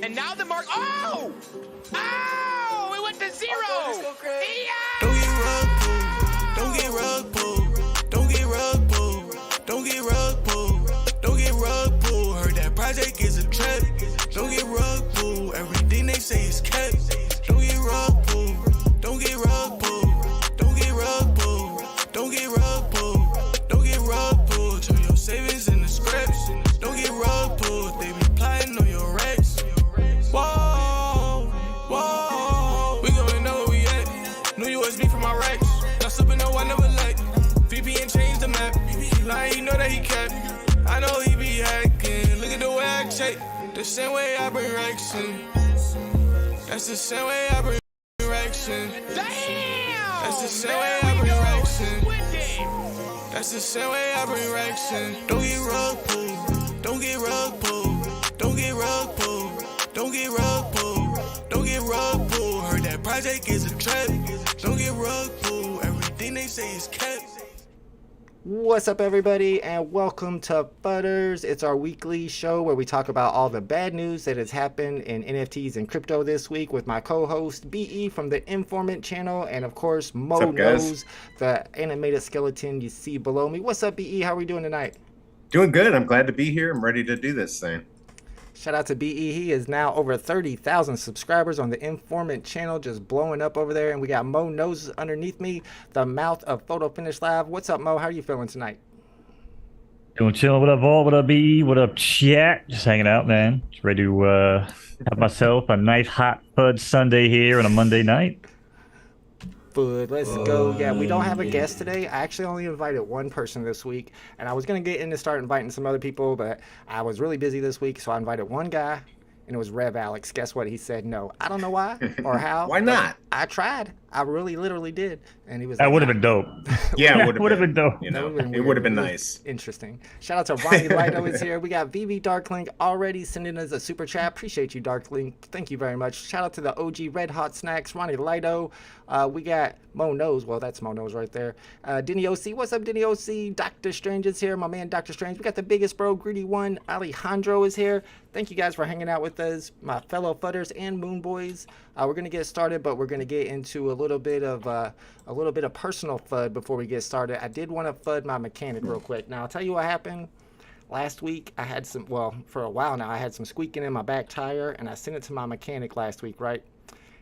And now the mark. Oh! Oh! It went to 0. Don't get rug pulled. Don't get rug pulled. Don't get rug pulled. Don't get rug pulled. Heard that project is a trap. Don't get rug pulled. Everything they say is kept. Don't get rug pulled. Don't get rug pulled. Don't get rug pulled. Don't get rug pulled. Don't get rug pulled. Turn your savings into scraps. Don't get rug pulled. They be plotting on your racks. Whoa, whoa. We gon' know where we at. New USB for my racks. Not slipping, no, I never let. VPN changed the map. Now he know that he kept. I know he be hacking. Look at the way I check. The same way I bring racks in. That's the same way I bring racks in. Damn! That's the same way I bring racks in. That's the same way I bring racks in. Don't get rug pulled. Don't get rug pulled. Don't get rug pulled. Don't get rug pulled. Don't get rug pulled. Heard that project is a trap. Don't get rug pulled. Everything they say is kept. What's up, everybody, and welcome to FUDDERS. It's our weekly show where we talk about all the bad news that has happened in NFTs and crypto this week with my co-host BE from the Informant channel, and of course MoKnowz, the animated skeleton you see below me. What's up, BE? How are we doing tonight? Doing good. I'm glad to be here. I'm ready to do this thing. Shout out to BE. He is now over 30,000 subscribers on the Informant channel, just blowing up over there. And we got MoKnowz underneath me, the mouth of Photo Finish Live. What's up, Mo? How are you feeling tonight? Doing chill. What up, Vol? What up, BE? What up, chat? Just hanging out, man. Just ready to have myself a nice hot FUD Sunday here on a Monday night. But let's go. Yeah, we don't have a guest today. I actually only invited one person this week, and I was going to get in to start inviting some other people, but I was really busy this week, so I invited one guy, and it was Rev Alex. Guess what? He said no. I don't know why or how. Why not? I tried. I really literally did. And he was That like, would have been dope. Yeah, it would have been dope. You know, been it would have been nice. Interesting. Shout out to Ronnie Lido is here. We got VeVe Darklink already sending us a super chat. Appreciate you, Darklink. Thank you very much. Shout out to the OG Red Hot Snacks, Ronnie Lido. We got MoKnowz. Well, that's MoKnowz right there. Denny OC. What's up, Denny OC? Dr. Strange is here. My man, Dr. Strange. We got the biggest bro, Greedy One. Alejandro is here. Thank you guys for hanging out with us, my fellow FUDDERS and Moon Boys. We're gonna get started, but we're gonna get into a little bit of personal FUD before we get started. I did want to FUD my mechanic real quick. Now I'll tell you what happened. Last week I had some, well, for a while now I had some squeaking in my back tire, and I sent it to my mechanic last week, right?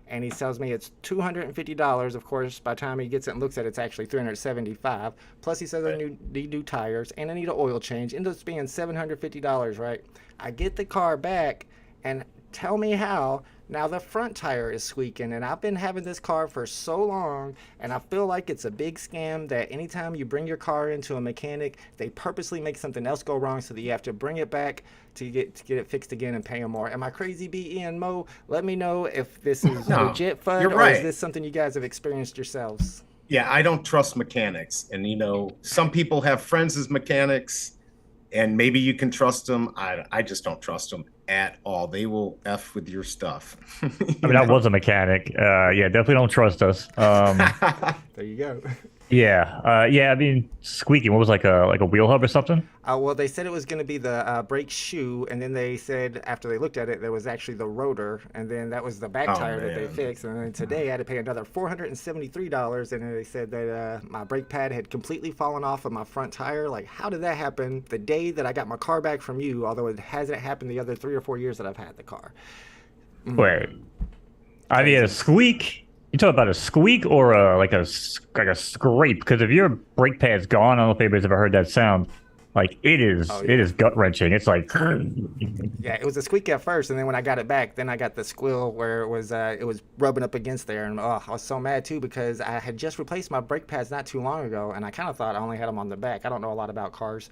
And he tells me it's $250. Of course, by the time he gets it and looks at it, it's actually $375. Plus, he says I need new tires and I need an oil change. Ends up being $750, right? I get the car back, and tell me how. Now the front tire is squeaking, and I've been having this car for so long, and I feel like it's a big scam that anytime you bring your car into a mechanic, they purposely make something else go wrong so that you have to bring it back to get it fixed again and pay them more. Am I crazy, BE and Mo? Let me know if this is legit FUD, or is this something you guys have experienced yourselves? Yeah, I don't trust mechanics. And, you know, some people have friends as mechanics, and maybe you can trust them. I just don't trust them at all. They will F with your stuff. I mean, I was a mechanic. Yeah, definitely don't trust us. There you go. Yeah. Yeah, I mean, squeaking. What was like a wheel hub or something? Well, they said it was going to be the brake shoe, and then they said after they looked at it, there was actually the rotor, and then that was the back tire that they fixed. And then today I had to pay another $473, and then they said that my brake pad had completely fallen off of my front tire. Like, how did that happen the day that I got my car back from you, although it hasn't happened the other 3 or 4 years that I've had the car? Wait. I mean, a squeak? You talking about a squeak or like a scrape? Because if your brake pad's gone, I don't know if anybody's ever heard that sound. Like, it is gut wrenching. It's like, yeah, it was a squeak at first, and then when I got it back, then I got the squill where it was rubbing up against there, and I was so mad too because I had just replaced my brake pads not too long ago, and I kind of thought I only had them on the back. I don't know a lot about cars,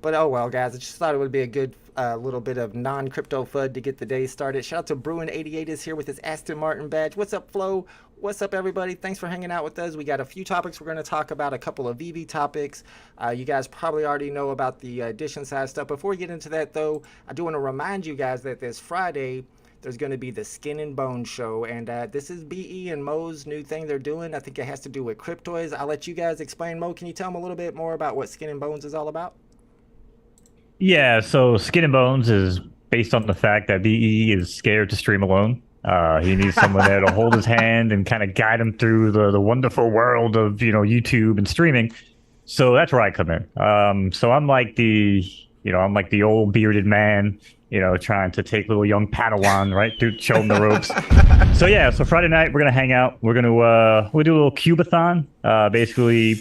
but oh well, guys. I just thought it would be a good little bit of non-crypto FUD to get the day started. Shout out to Bruin88 is here with his Aston Martin badge. What's up, Flo? What's up, everybody? Thanks for hanging out with us. We got a few topics we're going to talk about, a couple of VeVe topics. You guys probably already know about the edition side stuff. Before we get into that, though, I do want to remind you guys that this Friday, there's going to be the Skin and Bone show, and this is BE and Mo's new thing they're doing. I think it has to do with cryptoids. I'll let you guys explain. Mo, can you tell them a little bit more about what Skin and Bones is all about? yeah. So Skin and Bones is based on the fact that VE is scared to stream alone. He needs someone there to hold his hand and kind of guide him through the wonderful world of YouTube and streaming. So that's where I come in. So I'm like the old bearded man, trying to take little young Padawan, right, to show him the ropes. So yeah, so Friday night we're gonna hang out. We'll do a little cubathon. Basically,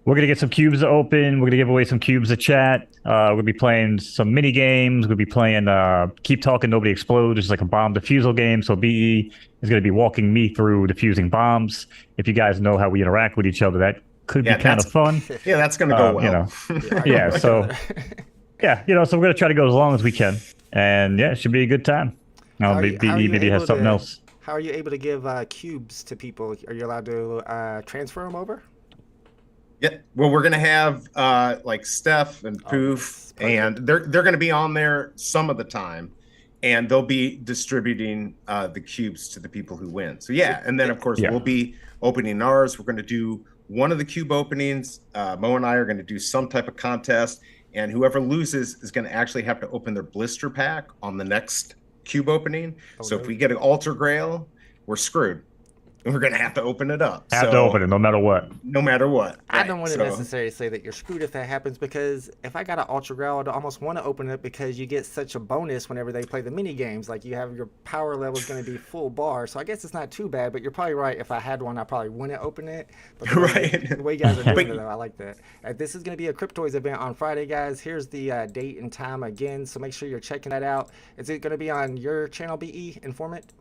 we're gonna get some cubes to open. We're gonna give away some cubes to chat. We're gonna be playing some mini games. We're gonna be playing Keep Talking, Nobody Explode, which is like a bomb defusal game. So BE is gonna be walking me through defusing bombs. If you guys know how we interact with each other, that could be kind of fun. Yeah, that's gonna go well. Yeah, so yeah, so we're gonna try to go as long as we can, and yeah, it should be a good time. Maybe has something else. How are you able to give cubes to people? Are you allowed to transfer them over? Yeah, well, we're gonna have like Steph and Poof, and they're gonna be on there some of the time, and they'll be distributing the cubes to the people who win. So yeah, and then of course we'll be opening ours. We're gonna do one of the cube openings. Mo and I are gonna do some type of contest, and whoever loses is gonna actually have to open their blister pack on the next cube opening. So if we get an Alter Grail, we're screwed. We're gonna have to open it up. Have to open it no matter what. No matter what. I don't want to necessarily say that you're screwed if that happens, because if I got an Ultra Grail, I'd almost want to open it because you get such a bonus whenever they play the mini games. Like you have your power level is going to be full bar, so I guess it's not too bad. But you're probably right. If I had one, I probably wouldn't open it. But the way you guys are doing it, though, I like that. This is going to be a Cryptoids event on Friday, guys. Here's the date and time again, so make sure you're checking that out. Is it going to be on your channel, BE Informant?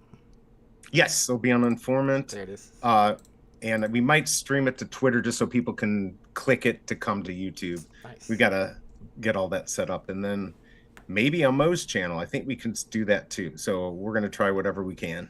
Yes, it'll be on Informant. There it is. And we might stream it to Twitter just so people can click it to come to YouTube. Nice. We got to get all that set up. And then maybe on Mo's channel, I think we can do that too. So we're going to try whatever we can.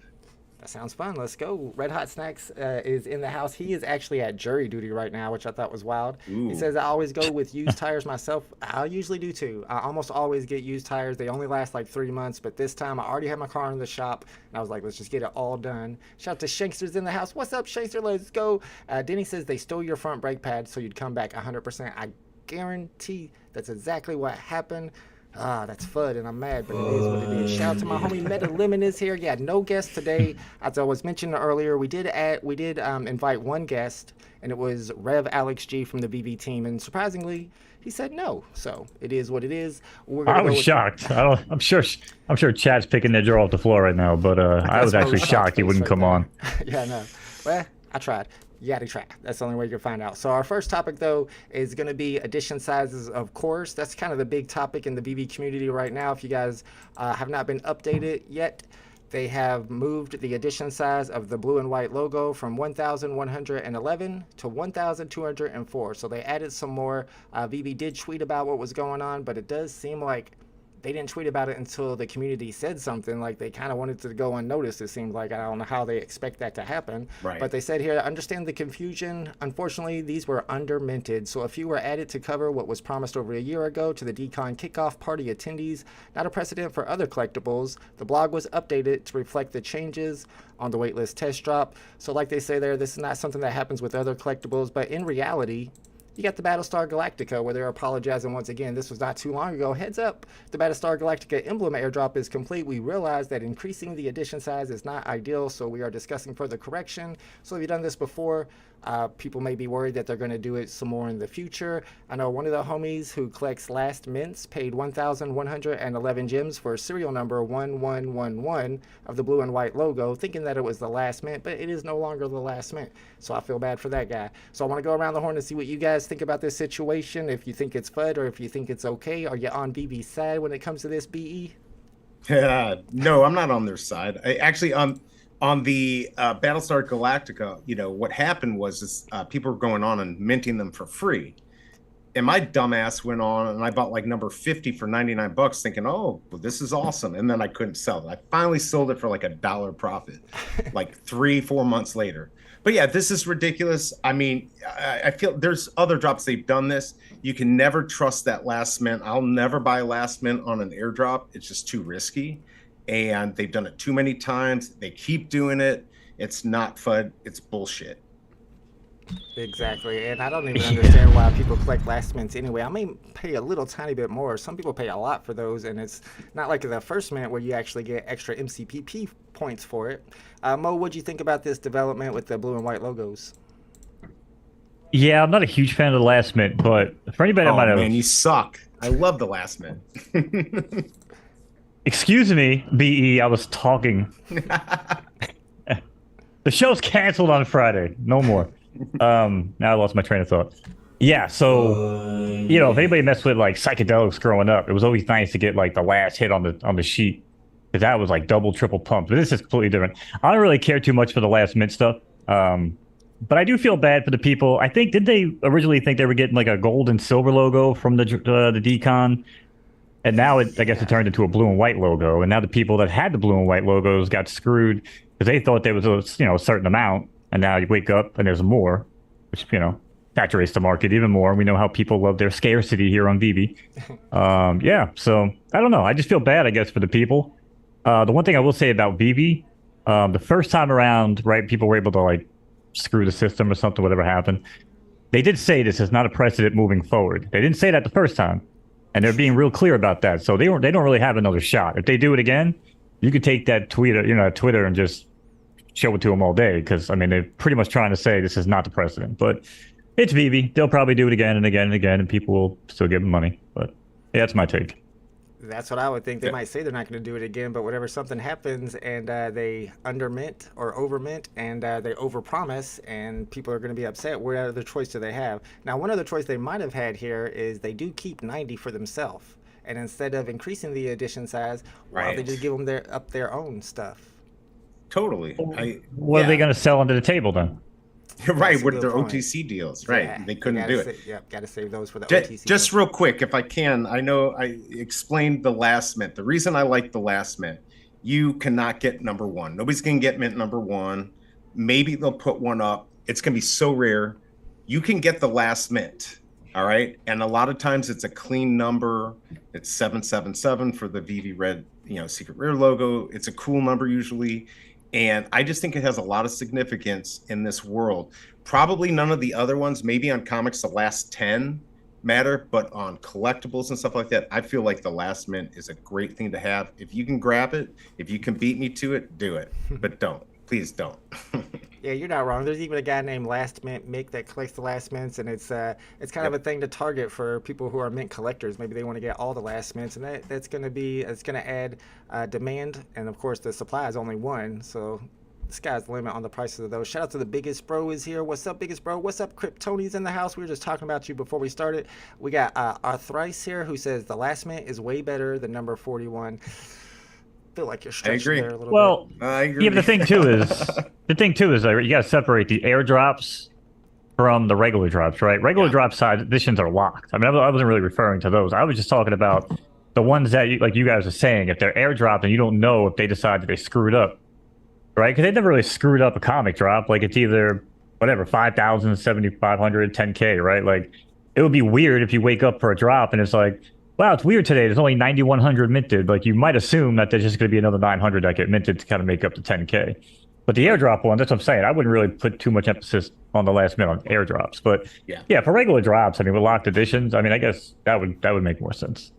That sounds fun. Let's go. Red Hot Snacks is in the house. He is actually at jury duty right now, which I thought was wild. Ooh. He says, I always go with used tires myself. I usually do too. I almost always get used tires. They only last like 3 months, but this time I already had my car in the shop, and I was like, let's just get it all done. Shout out to Shankster's in the house. What's up, Shankster? Let's go. Denny says they stole your front brake pad so you'd come back 100%. I guarantee that's exactly what happened. That's FUD, and I'm mad, but it is what it is. Shout out to my homie Meta Lemon is here. Yeah, no guest today. As I was mentioning earlier, we did invite one guest, and it was Rev Alex G from the VeVe team, and surprisingly, he said no. So it is what it is. I was shocked. I'm sure chat's picking their jaw off the floor right now, but I was actually shocked he wouldn't come on. Yeah, no. Well, I tried. You gotta try. That's the only way you can find out. So our first topic, though, is going to be edition sizes, of course. That's kind of the big topic in the VeVe community right now. If you guys have not been updated yet, they have moved the edition size of the blue and white logo from 1,111 to 1,204. So they added some more. VeVe did tweet about what was going on, but it does seem like they didn't tweet about it until the community said something. Like they kind of wanted to go unnoticed. It seems like I don't know how they expect that to happen. Right. But they said here, understand the confusion. Unfortunately, these were under-minted, so a few were added to cover what was promised over a year ago to the Decon kickoff party attendees. Not a precedent for other collectibles. The blog was updated to reflect the changes on the waitlist test drop. So like they say there, this is not something that happens with other collectibles, but in reality, you got the Battlestar Galactica where they're apologizing once again. This was not too long ago. Heads up, the Battlestar Galactica emblem airdrop is complete. We realize that increasing the edition size is not ideal, so we are discussing further correction. So if you've done this before, people may be worried that they're going to do it some more in the future. I know one of the homies who collects last mints paid 1,111 gems for serial number 1111 of the blue and white logo, thinking that it was the last mint, but it is no longer the last mint. So I feel bad for that guy. So I want to go around the horn and see what you guys think about this situation, if you think it's FUD or if you think it's okay. Are you on VeVe's side when it comes to this, BE? No, I'm not on their side. On the Battlestar Galactica, what happened was people were going on and minting them for free. And my dumbass went on and I bought like number 50 for $99 thinking, oh, well, this is awesome. And then I couldn't sell it. I finally sold it for like $1 profit, like 3-4 months later. But yeah, this is ridiculous. I mean, I feel there's other drops they've done this. You can never trust that last mint. I'll never buy last mint on an airdrop. It's just too risky. And they've done it too many times. They keep doing it. It's not FUD. It's bullshit. Exactly, and I don't even understand why people collect last mints anyway. I may pay a little tiny bit more. Some people pay a lot for those, and it's not like the first mint where you actually get extra MCPP points for it. Mo, what'd you think about this development with the blue and white logos? Yeah, I'm not a huge fan of the last mint, but for anybody that might have... man, you suck. I love the last mint. Excuse me, BE, I was talking. The show's canceled on Friday. No more. Now I lost my train of thought. Yeah, so you know, if anybody messed with like psychedelics growing up, it was always nice to get like the last hit on the sheet, because that was like double, triple pumped. But this is completely different. I don't really care too much for the last mint stuff, but I do feel bad for the people. I think, did they originally think they were getting like a gold and silver logo from the decon, and now I guess it turned into a blue and white logo, and now the people that had the blue and white logos got screwed because they thought there was a certain amount. And now you wake up and there's more, which, saturates the market even more. We know how people love their scarcity here on VeVe. Yeah, so I don't know. I just feel bad, I guess, for the people. The one thing I will say about VeVe, the first time around, right, people were able to, like, screw the system or something, whatever happened. They did say this is not a precedent moving forward. They didn't say that the first time. And they're being real clear about that. So they don't really have another shot. If they do it again, you could take that Twitter and just show it to them all day, because I mean they're pretty much trying to say this is not the precedent. But it's VeVe. They'll probably do it again and again and again, and people will still give them money. But yeah, that's my take. That's what I would think. They might say they're not going to do it again, but whatever something happens and they undermint or overmint and they overpromise and people are going to be upset, what other choice do they have? Now, one other choice they might have had here is they do keep 90 for themselves, and instead of increasing the edition size, why don't they just give them their own stuff? Totally. What are they going to sell under the table then? Right, with their OTC deals, right? Yeah, they couldn't do it. Got to save those for the OTC. Just real quick, if I can, I know I explained the last mint. The reason I like the last mint, you cannot get number one. Nobody's going to get mint number one. Maybe they'll put one up. It's going to be so rare. You can get the last mint, all right? And a lot of times it's a clean number. It's 777 for the VeVe Red, secret rare logo. It's a cool number usually. And I just think it has a lot of significance in this world. Probably none of the other ones, maybe on comics, the last 10 matter, but on collectibles and stuff like that, I feel like the last mint is a great thing to have. If you can grab it, if you can beat me to it, do it. But don't. Please don't. Yeah, you're not wrong. There's even a guy named Last Mint Mick that collects the last mints, and it's kind of a thing to target for people who are mint collectors. Maybe they want to get all the last mints, and it's going to add demand, and of course the supply is only one, so the sky's the limit on the prices of those. Shout out to the Biggest Bro is here. What's up, Biggest Bro? What's up, Kryptoni's in the house? We were just talking about you before we started. We got Arthrice here who says the last mint is way better than number 41. Feel like you're stretching there a little bit. I agree. Yeah, but the thing too is you got to separate the airdrops from the regular drops, right? Regular drop side editions are locked. I mean, I wasn't really referring to those. I was just talking about the ones that you guys are saying, if they're airdropped and you don't know if they decide that they screwed up, right? Because they never really screwed up a comic drop. Like, it's either whatever 5,000, 7,500, 10K, right? Like, it would be weird if you wake up for a drop and it's like, wow, it's weird today. There's only 9,100 minted. Like, you might assume that there's just going to be another 900 that get minted to kind of make up the 10K. But the airdrop one, that's what I'm saying. I wouldn't really put too much emphasis on the last minute on airdrops. But yeah, for regular drops, I mean, with locked editions, I mean, I guess that would make more sense.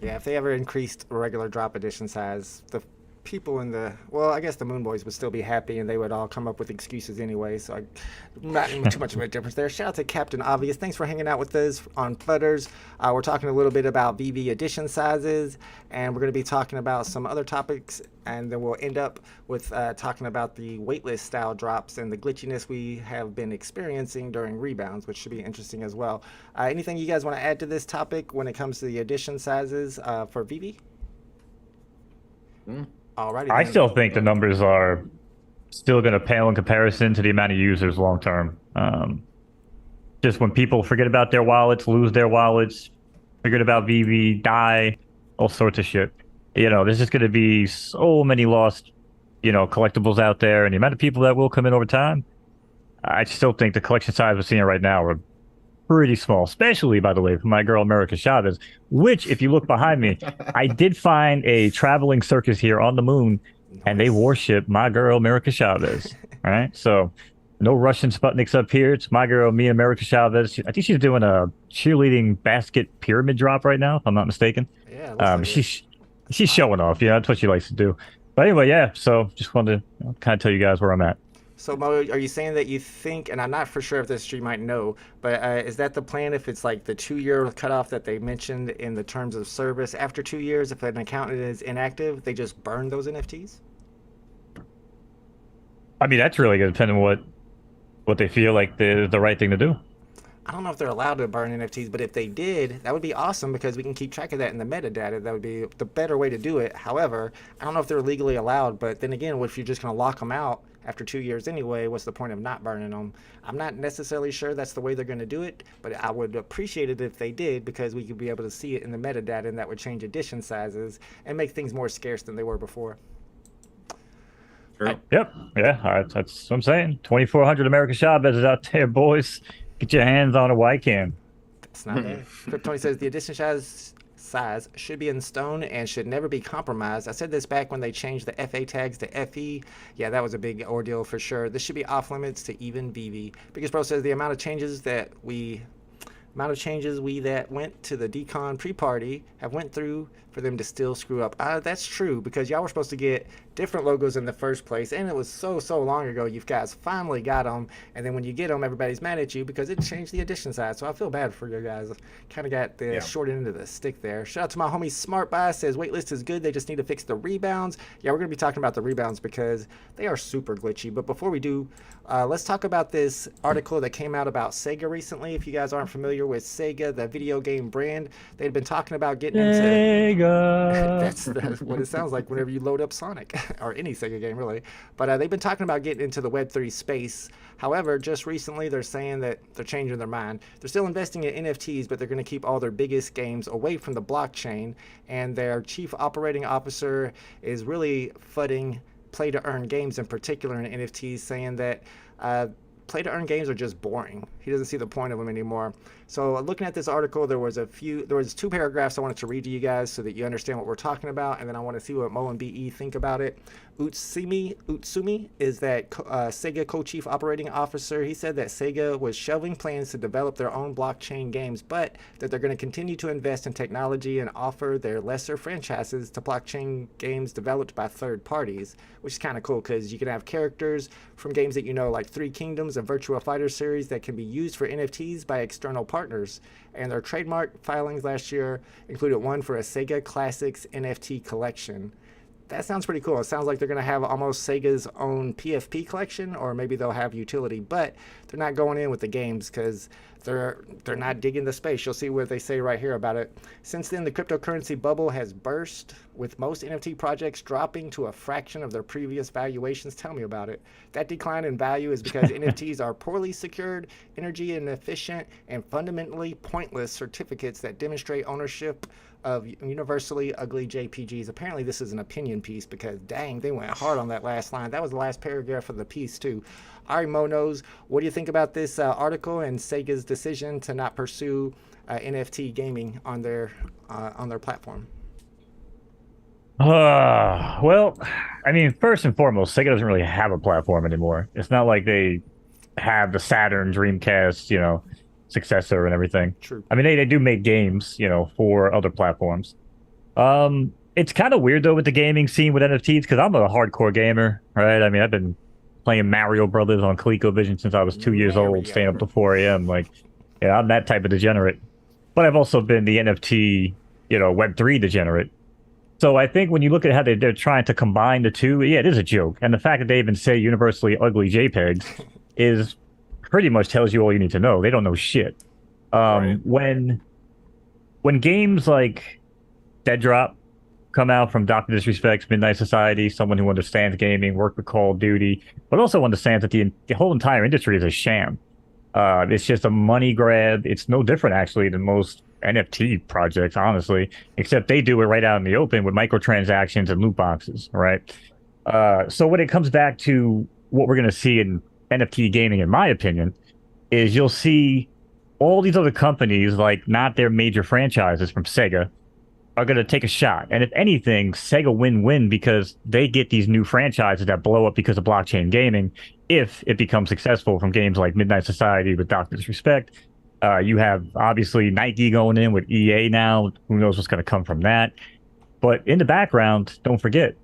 Yeah, if they ever increased regular drop edition size, the people I guess the Moon Boys would still be happy, and they would all come up with excuses anyway, so not too much of a difference there. Shout out to Captain Obvious. Thanks for hanging out with us on FUDDERS. We're talking a little bit about VeVe edition sizes, and we're going to be talking about some other topics, and then we'll end up with talking about the waitlist style drops and the glitchiness we have been experiencing during rebounds, which should be interesting as well. Anything you guys want to add to this topic when it comes to the edition sizes for VeVe? Alrighty, I still think the numbers are still going to pale in comparison to the amount of users long term. Just when people forget about their wallets, lose their wallets, forget about VeVe, die, all sorts of shit. There's just going to be so many lost, collectibles out there, and the amount of people that will come in over time. I still think the collection size we're seeing right now are pretty small, especially, by the way, for my girl America Chavez, which, if you look behind me, I did find a traveling circus here on the moon, and they worship my girl America Chavez. All right, so No Russian Sputniks up here. It's my girl, Mia America Chavez. I think she's doing a cheerleading basket pyramid drop right now, if I'm not mistaken. Yeah, like she's showing off. Yeah, that's what she likes to do. But anyway, yeah. So just wanted to kind of tell you guys where I'm at. So, Mo, are you saying that you think, and I'm not for sure if this stream might know, but is that the plan if it's like the 2-year cutoff that they mentioned in the terms of service? After 2 years, if an account is inactive, they just burn those NFTs? I mean, that's really going to depend on what they feel like the right thing to do. I don't know if they're allowed to burn NFTs, but if they did, that would be awesome because we can keep track of that in the metadata. That would be the better way to do it. However, I don't know if they're legally allowed, but then again, what if you're just going to lock them out after 2 years anyway? What's the point of not burning them? I'm not necessarily sure that's the way they're going to do it, but I would appreciate it if they did because we could be able to see it in the metadata and that would change edition sizes and make things more scarce than they were before. True. Yep. Yeah. That's what I'm saying. 2,400 American Chavez is out there, boys. Get your hands on a white can. That's not bad. Tony says the edition size should be in stone and should never be compromised. I said this back when they changed the FA tags to FE. Yeah, that was a big ordeal for sure. This should be off limits to even VeVe. Biggest Bro says the amount of changes we that went to the decon pre-party have went through for them to still screw up. That's true because y'all were supposed to get different logos in the first place, and it was so long ago. You guys finally got them, and then when you get them, everybody's mad at you because it changed the edition size. So I feel bad for you guys. Kind of got the short end of the stick there. Shout out to my homie Smart Buy says Waitlist is good. They just need to fix the rebounds. Yeah, we're gonna be talking about the rebounds because they are super glitchy. But before we do, let's talk about this article that came out about Sega recently. If you guys aren't familiar with Sega, the video game brand, they'd been talking about getting into Sega. that's what it sounds like whenever you load up Sonic or any Sega game really. But they've been talking about getting into the Web3 space. However, just recently they're saying that they're changing their mind. They're still investing in NFTs, but they're going to keep all their biggest games away from the blockchain. And their chief operating officer is really fudding play to earn games in particular in NFTs, saying that play to earn games are just boring. He doesn't see the point of them anymore. So looking at this article, there was 2 paragraphs I wanted to read to you guys so that you understand what we're talking about, and then I want to see what Mo and BE think about it. Utsumi is that Sega co-chief operating officer. He said that Sega was shelving plans to develop their own blockchain games, but that they're going to continue to invest in technology and offer their lesser franchises to blockchain games developed by third parties, which is kind of cool because you can have characters from games that you know, like Three Kingdoms and Virtua Fighter series, that can be used for NFTs by external partners. And their trademark filings last year included one for a Sega Classics NFT collection. That sounds pretty cool. It sounds like they're going to have almost Sega's own PFP collection, or maybe they'll have utility, but they're not going in with the games because they're not digging the space. You'll see what they say right here about it. Since then, the cryptocurrency bubble has burst, with most NFT projects dropping to a fraction of their previous valuations. Tell me about it. That decline in value is because NFTs are poorly secured, energy inefficient, and fundamentally pointless certificates that demonstrate ownership of universally ugly JPGs. Apparently this is an opinion piece because dang, they went hard on that last line. That was the last paragraph of the piece too. All right, MoKnowz, what do you think about this article and Sega's decision to not pursue NFT gaming on their platform? Well, I mean, first and foremost, Sega doesn't really have a platform anymore. It's not like they have the Saturn, Dreamcast, successor and everything. True. I mean, they do make games, for other platforms. It's kind of weird though with the gaming scene with NFTs because I'm a hardcore gamer, right? I mean, I've been playing Mario Brothers on ColecoVision since I was 2 years old, staying up to 4 a.m. Like, yeah, I'm that type of degenerate. But I've also been the NFT, Web3 degenerate. So I think when you look at how they're trying to combine the two, yeah, it is a joke. And the fact that they even say universally ugly JPEGs is pretty much tells you all you need to know. They don't know shit. Right. When games like Dead Drop come out from Dr. Disrespect's Midnight Society, someone who understands gaming, worked with Call of Duty, but also understands that the whole entire industry is a sham. It's just a money grab. It's no different, actually, than most NFT projects, honestly, except they do it right out in the open with microtransactions and loot boxes, right? So when it comes back to what we're going to see in NFT gaming, in my opinion, is you'll see all these other companies, like not their major franchises from Sega, are going to take a shot. And if anything, Sega win-win because they get these new franchises that blow up because of blockchain gaming. If it becomes successful from games like Midnight Society with Dr. Disrespect, you have obviously Nike going in with EA now. Who knows what's going to come from that? But in the background, don't forget,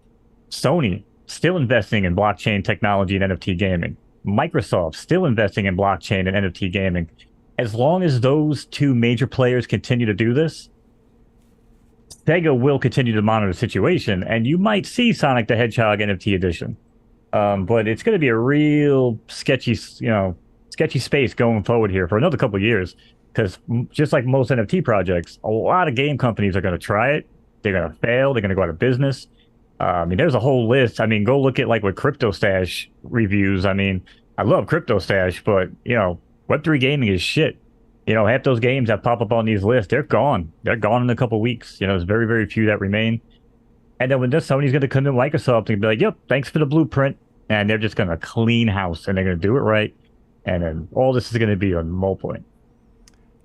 Sony still investing in blockchain technology and NFT gaming. Microsoft still investing in blockchain and NFT gaming. As long as those two major players continue to do this, Sega will continue to monitor the situation, and you might see Sonic the Hedgehog NFT edition. But it's going to be a real sketchy space going forward here for another couple of years, because just like most NFT projects, a lot of game companies are going to try it. They're going to fail. They're going to go out of business. I mean, there's a whole list. I mean, go look at like what CryptoStash reviews. I mean, I love CryptoStash, but Web3 gaming is shit. Half those games that pop up on these lists, they're gone. They're gone in a couple of weeks. There's very, very few that remain. And then when somebody's going to come to Microsoft and be like, yep, thanks for the blueprint. And they're just going to clean house and they're going to do it right. And then all this is going to be on MoPoint.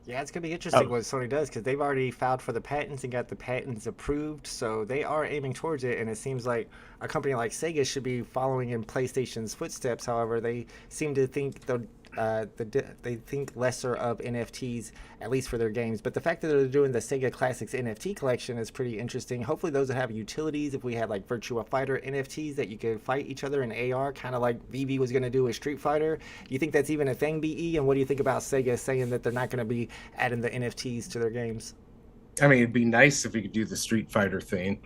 Yeah, it's going to be interesting what Sony does, because they've already filed for the patents and got the patents approved. So they are aiming towards it. And it seems like a company like Sega should be following in PlayStation's footsteps. However, they seem to think they think lesser of NFTs, at least for their games. But the fact that they're doing the Sega Classics NFT collection is pretty interesting. Hopefully those would have utilities. If we had like Virtua Fighter NFTs that you could fight each other in AR, kind of like VeVe was going to do with Street Fighter. Do you think that's even a thing, BE? And what do you think about Sega saying that they're not going to be adding the NFTs to their games? I mean, it'd be nice if we could do the Street Fighter thing.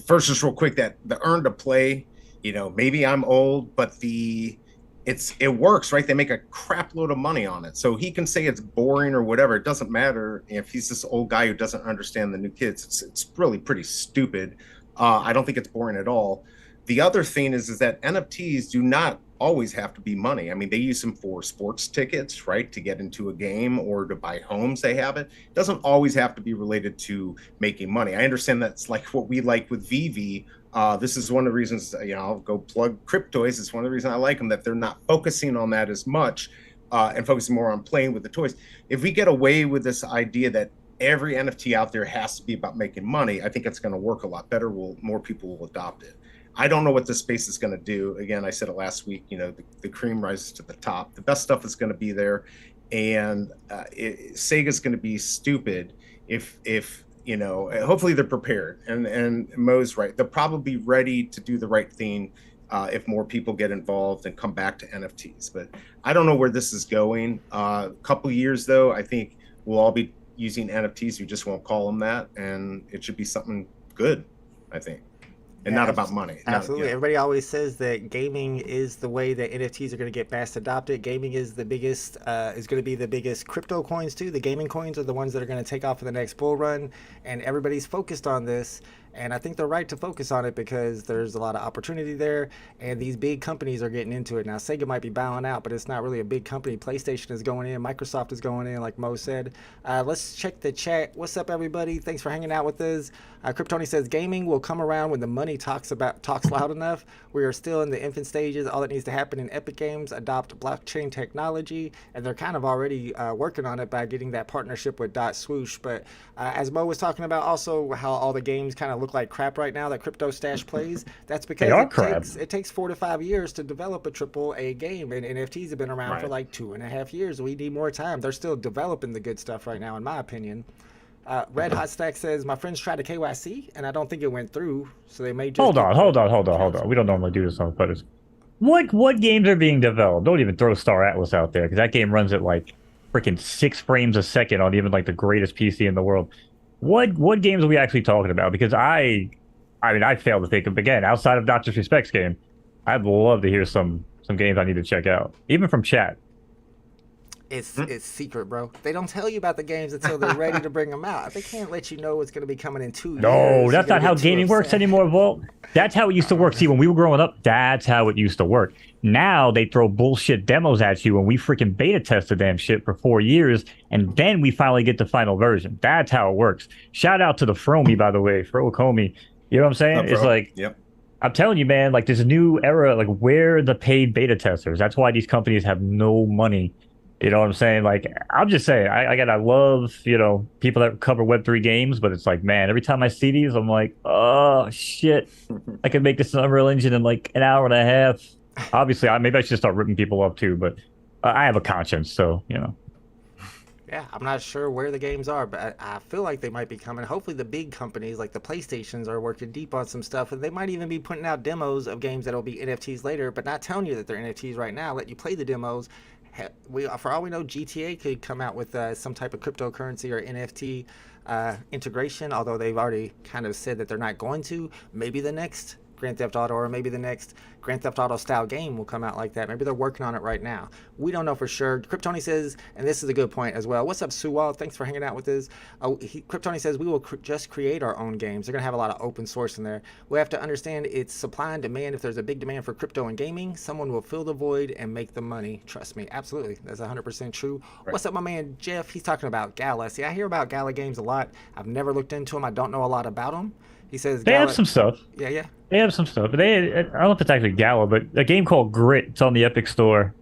First, just real quick, that the earn to play, maybe I'm old, but it works, right? They make a crap load of money on it. So he can say it's boring or whatever. It doesn't matter if he's this old guy who doesn't understand the new kids. It's really pretty stupid. I don't think it's boring at all. The other thing is that NFTs do not always have to be money. I mean, they use them for sports tickets, right? To get into a game or to buy homes, they have it. It doesn't always have to be related to making money. I understand that's like what we like with VeVe. This is one of the reasons, I'll go plug Cryptoys. It's one of the reasons I like them, that they're not focusing on that as much and focusing more on playing with the toys. If we get away with this idea that every NFT out there has to be about making money, I think it's going to work a lot better. More people will adopt it. I don't know what this space is going to do. Again, I said it last week, the cream rises to the top. The best stuff is going to be there. And Sega's going to be stupid if hopefully they're prepared, and Mo's right. They'll probably be ready to do the right thing if more people get involved and come back to NFTs. But I don't know where this is going. A couple of years, though, I think we'll all be using NFTs. We just won't call them that, and it should be something good, I think. And not about money. Absolutely. Everybody always says that gaming is the way that NFTs are going to get mass adopted. Gaming is the biggest, is going to be the biggest crypto coins too. The gaming coins are the ones that are going to take off in the next bull run. And everybody's focused on this. And I think they're right to focus on it because there's a lot of opportunity there. And these big companies are getting into it. Now, Sega might be bowing out, but it's not really a big company. PlayStation is going in. Microsoft is going in, like Mo said. Let's check the chat. What's up, everybody? Thanks for hanging out with us. Kryptoni says, gaming will come around when the money talks loud enough. We are still in the infant stages. All that needs to happen in Epic Games, adopt blockchain technology. And they're kind of already working on it by getting that partnership with Dot Swoosh. But as Mo was talking about also how all the games kind of look like crap right now that CryptoStash plays, that's because it takes 4 to 5 years to develop a AAA game, and NFTs have been around for like 2.5 years. We need more time. They're still developing the good stuff right now, in my opinion. Red Hot Stack says, my friends tried to KYC, and I don't think it went through, so they may just... Hold on. We don't normally do this on Fudders. What games are being developed? Don't even throw Star Atlas out there, because that game runs at like freaking 6 frames a second on even like the greatest PC in the world. What games are we actually talking about? Because I fail to think of, again, outside of Dr. Respect's game, I'd love to hear some games I need to check out, even from chat. It's secret, bro. They don't tell you about the games until they're ready to bring them out. They can't let you know what's going to be coming in 2 years. No, that's not how gaming works anymore, Volt. That's how it used to work. See, when we were growing up, that's how it used to work. Now they throw bullshit demos at you, and we freaking beta test the damn shit for 4 years, and then we finally get the final version. That's how it works. Shout out to the Fromy, by the way, Frocomi. You know what I'm saying? It's like, yep. I'm telling you, man, like there's a new era, like where the paid beta testers. That's why these companies have no money You know what I'm saying? Like, I'm just saying, I love, people that cover Web3 games, but it's like, man, every time I see these, I'm like, oh, shit. I could make this an Unreal Engine in like an hour and a half. Obviously, maybe I should start ripping people up too, but I have a conscience, so, Yeah, I'm not sure where the games are, but I feel like they might be coming. Hopefully the big companies like the PlayStations are working deep on some stuff, and they might even be putting out demos of games that'll be NFTs later, but not telling you that they're NFTs right now. Let you play the demos. For all we know, GTA could come out with some type of cryptocurrency or NFT integration, although they've already kind of said that they're not going to. Maybe the next Grand Theft Auto or maybe the next Grand Theft Auto style game will come out like that. Maybe they're working on it right now. We don't know for sure. Kryptoni says, and this is a good point as well. What's up, Suwal? Thanks for hanging out with us. Kryptoni says we will just create our own games. They're going to have a lot of open source in there. We have to understand it's supply and demand. If there's a big demand for crypto and gaming, someone will fill the void and make the money. Trust me. Absolutely. That's 100% true. Right. What's up, my man Jeff? He's talking about Gala. See, I hear about Gala games a lot. I've never looked into them. I don't know a lot about them. He says they have some stuff. Yeah. They have some stuff. But I don't know if it's actually Gala, but a game called Grit. It's on the Epic Store.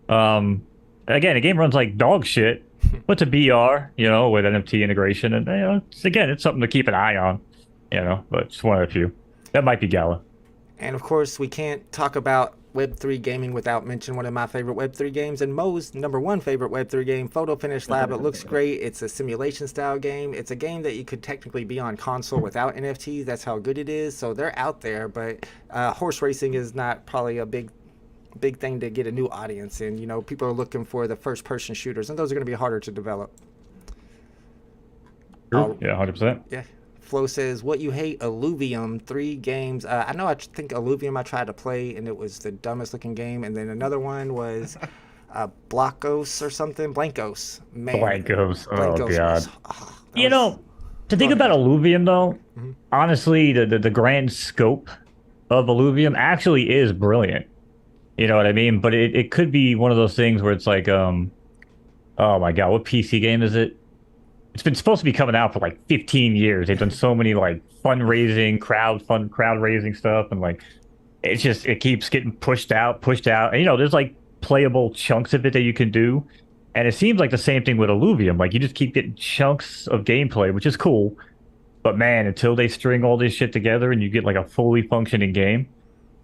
Again, the game runs like dog shit. What's a BR, with NFT integration, and it's something to keep an eye on, But it's one of the few. That might be Gala. And of course, we can't talk about Web3 gaming without mentioning one of my favorite Web3 games, and Mo's #1 favorite Web3 game, Photo Finish Lab. It looks great. It's a simulation style game. It's a game that you could technically be on console without NFTs. That's how good it is. So they're out there, but horse racing is not probably a big thing to get a new audience. And people are looking for the first person shooters, and those are going to be harder to develop. True. Yeah, 100%. Yeah. Flo says, what you hate, Illuvium, 3 games. I think Illuvium I tried to play, and it was the dumbest looking game. And then another one was Blancos or something. Blancos. Man, Blancos. Blancos Oh, God. was, to think about Illuvium, though, honestly, the grand scope of Illuvium actually is brilliant. You know what I mean? But it could be one of those things where it's like, oh, my God, what PC game is it? It's been supposed to be coming out for like 15 years. They've done so many like fundraising, crowd raising stuff, and like it keeps getting pushed out. And there's like playable chunks of it that you can do. And it seems like the same thing with Illuvium. Like you just keep getting chunks of gameplay, which is cool. But man, until they string all this shit together and you get like a fully functioning game,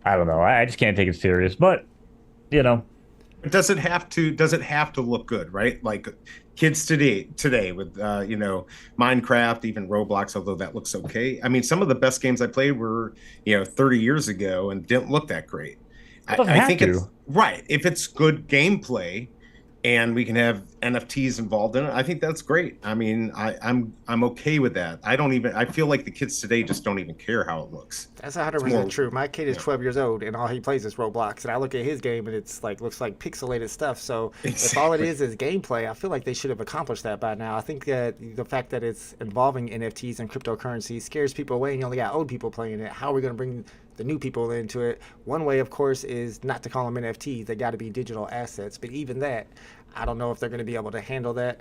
I don't know. I just can't take it serious. But Does it have to look good, right? Like kids today with Minecraft, even Roblox, although that looks okay. I mean, some of the best games I played were 30 years ago and didn't look that great. I think it's right. If it's good gameplay and we can have NFTs involved in it, I think that's great. I mean, I'm okay with that. I feel like the kids today just don't even care how it looks. That's 100% true. My kid is 12 years old, and all he plays is Roblox. And I look at his game, and it's like looks like pixelated stuff. So if all it is gameplay, I feel like they should have accomplished that by now. I think that the fact that it's involving NFTs and cryptocurrency scares people away, and you only got old people playing it. How are we going to bring the new people into it? One way, of course, is not to call them NFTs. They got to be digital assets. But even that, I don't know if they're going to be able to handle that.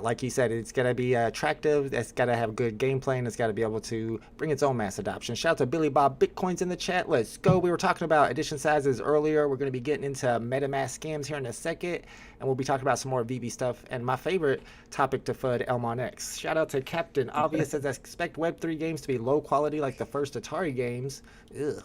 Like you said, it's got to be attractive. It's got to have good gameplay, and it's got to be able to bring its own mass adoption. Shout out to Billy Bob Bitcoins in the chat. Let's go. We were talking about edition sizes earlier. We're going to be getting into MetaMask scams here in a second, and we'll be talking about some more VeVe stuff. And my favorite topic to FUD, ElmonX. Shout out to Captain Obvious says, I expect Web3 games to be low quality like the first Atari games.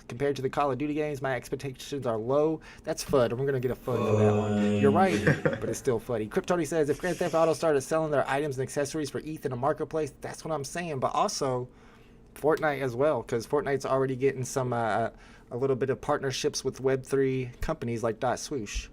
Compared to the Call of Duty games, my expectations are low. That's FUD, and we're going to get a FUD for that one. You're right, but it's still FUDdy. Kryptoni says, if Grand Theft Auto started selling their items and accessories for ETH in a marketplace, that's what I'm saying. But also Fortnite as well, because Fortnite's already getting some a little bit of partnerships with Web3 companies like .swoosh.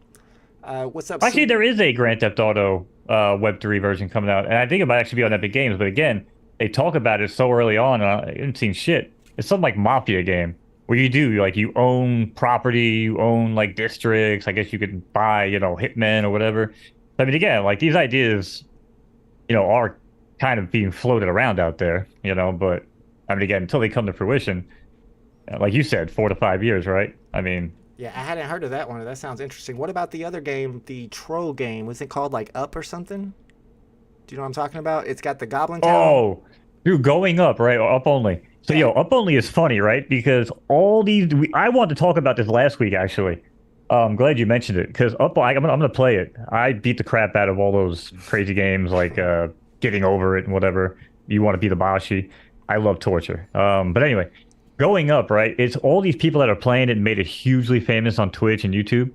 What's up? Actually, there is a Grand Theft Auto Web3 version coming out, and I think it might actually be on Epic Games. But again, they talk about it so early on, and I haven't seen shit. It's something like Mafia game where you own property, you own like districts. I guess you could buy hitmen or whatever. I mean, again, like these ideas, are kind of being floated around out there, but I mean, again, until they come to fruition, like you said, 4 to 5 years, right? I mean, yeah, I hadn't heard of that one. That sounds interesting. What about the other game, the troll game? Was it called like Up or something? Do you know what I'm talking about? It's got the Goblin Town. Oh, dude, going up, right? Up only. So, Up only is funny, right? Because all these, I wanted to talk about this last week, actually. I'm glad you mentioned it because I'm gonna play it. I beat the crap out of all those crazy games like Getting Over It and whatever. You want to be the Bashi. I love torture. But anyway, going up, right? It's all these people that are playing it and made it hugely famous on Twitch and YouTube.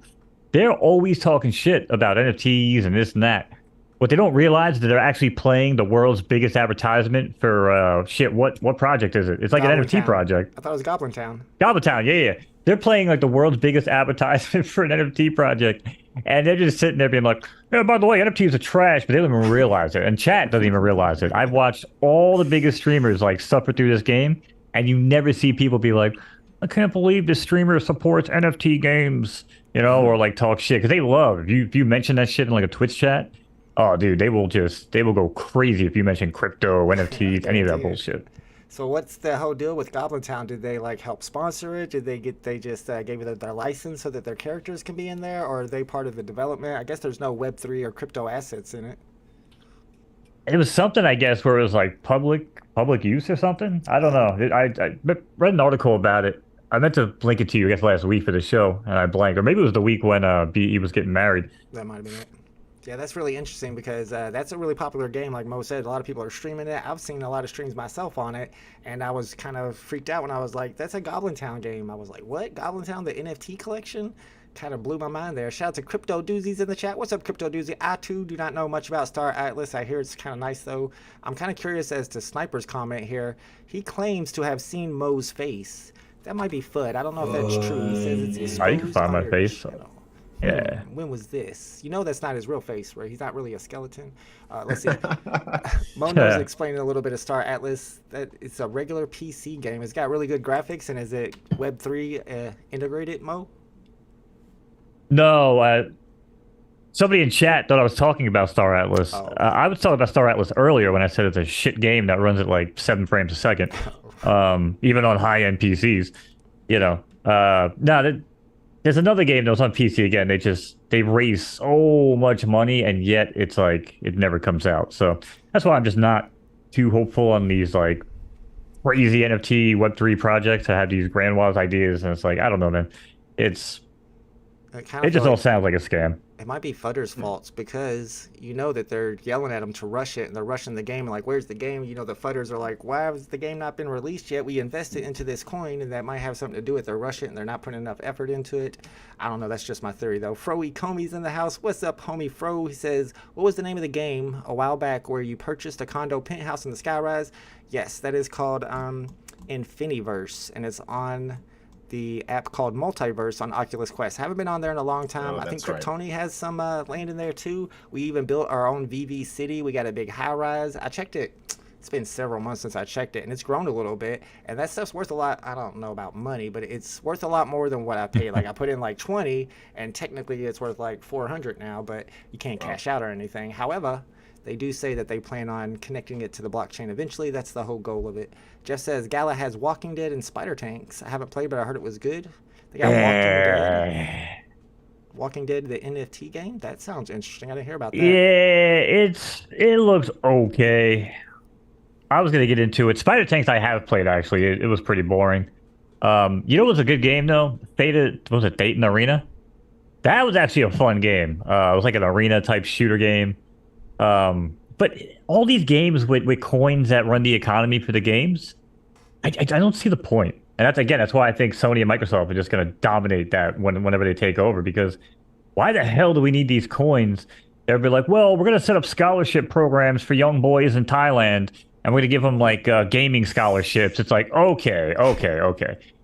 They're always talking shit about NFTs and this and that. What they don't realize is that they're actually playing the world's biggest advertisement for shit. What project is it? It's like Goblin an NFT Town. project. I thought it was Goblin Town. Goblin Town, yeah. They're playing like the world's biggest advertisement for an NFT project, and they're just sitting there being like, "Yeah, by the way, NFTs are trash," but they don't even realize it, and chat doesn't even realize it. I've watched all the biggest streamers like suffer through this game, and you never see people be like, "I can't believe this streamer supports NFT games," or like talk shit because they love if you mention that shit in like a Twitch chat. Oh, dude, they will go crazy if you mention crypto, NFTs, any of that bullshit. So what's the whole deal with Goblin Town? Did they like help sponsor it? Did they just gave it their license so that their characters can be in there, or are they part of the development? I guess there's no Web3 or crypto assets in it. It was something, I guess, where it was like public use or something. I don't know. I read an article about it. I meant to link it to you, I guess, last week for the show, and I blanked. Or maybe it was the week when BE was getting married. That might have been it. Yeah, that's really interesting because that's a really popular game. Like Mo said, a lot of people are streaming it. I've seen a lot of streams myself on it, and I was kind of freaked out when I was like, that's a Goblin Town game. I was like, what? Goblin Town, the NFT collection? Kind of blew my mind there. Shout out to Crypto Doozies in the chat. What's up, Crypto Doozy? I, too, do not know much about Star Atlas. I hear it's kind of nice, though. I'm kind of curious as to Sniper's comment here. He claims to have seen Mo's face. That might be FUD. I don't know if that's true. He says it's exposed. You can find my face. Yeah. When was this? That's not his real face, right? He's not really a skeleton. Let's see. MoKnowz explaining a little bit of Star Atlas. That it's a regular PC game. It's got really good graphics, and is it Web3 integrated, Mo? No. Somebody in chat thought I was talking about Star Atlas. Oh. I was talking about Star Atlas earlier when I said it's a shit game that runs at like 7 frames a second, even on high-end PCs. There's another game that was on PC again. They raise so much money, and yet it's like it never comes out. So that's why I'm just not too hopeful on these like crazy NFT Web3 projects that have these grand wild ideas. And it's like, I don't know, man. It just all sounds like a scam. It might be FUDDERS' faults because that they're yelling at them to rush it, and they're rushing the game. And like, where's the game? The FUDDERS are like, why has the game not been released yet? We invested into this coin, and that might have something to do with it. They're rushing it, and they're not putting enough effort into it. I don't know. That's just my theory, though. Froey Comey's in the house. What's up, homie Fro? He says, what was the name of the game a while back where you purchased a condo penthouse in the skyrise? Yes, that is called Infiniverse, and it's on the app called Multiverse on Oculus Quest. Haven't been on there in a long time. I think Kryptoni has some land in there too. We even built our own VeVe city. We got a big high rise. I checked it. It's been several months since I checked it, and it's grown a little bit. And that stuff's worth a lot. I don't know about money, but it's worth a lot more than what I paid. Like I put in like 20, and technically it's worth like 400 now, but you can't cash out or anything. However, they do say that they plan on connecting it to the blockchain eventually. That's the whole goal of it. Jeff says Gala has Walking Dead and Spider Tanks. I haven't played, but I heard it was good. They got Walking Dead, the NFT game. That sounds interesting. I didn't hear about that. Yeah, it looks okay. I was gonna get into it. Spider Tanks I have played actually. It was pretty boring. It was a good game though. Dayton Arena? That was actually a fun game. It was like an arena type shooter game. But all these games with coins that run the economy for the games, I don't see the point. And that's why I think Sony and Microsoft are just going to dominate that whenever they take over. Because why the hell do we need these coins? They'll be like, well, we're going to set up scholarship programs for young boys in Thailand, and we're going to give them like gaming scholarships. It's like, okay. Well,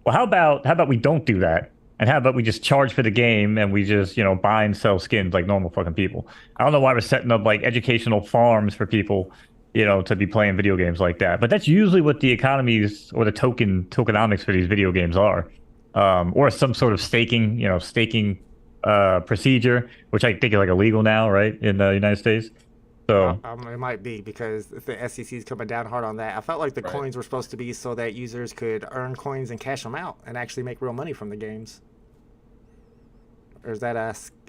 how about we don't do that? And how about we just charge for the game and we just, buy and sell skins like normal fucking people? I don't know why we're setting up like educational farms for people, to be playing video games like that. But that's usually what the economies or the tokenomics for these video games are. Or some sort of staking procedure, which I think is like illegal now, right, in the United States. So it might be because the SEC is coming down hard on that. I felt like the coins were supposed to be so that users could earn coins and cash them out and actually make real money from the games. Or is that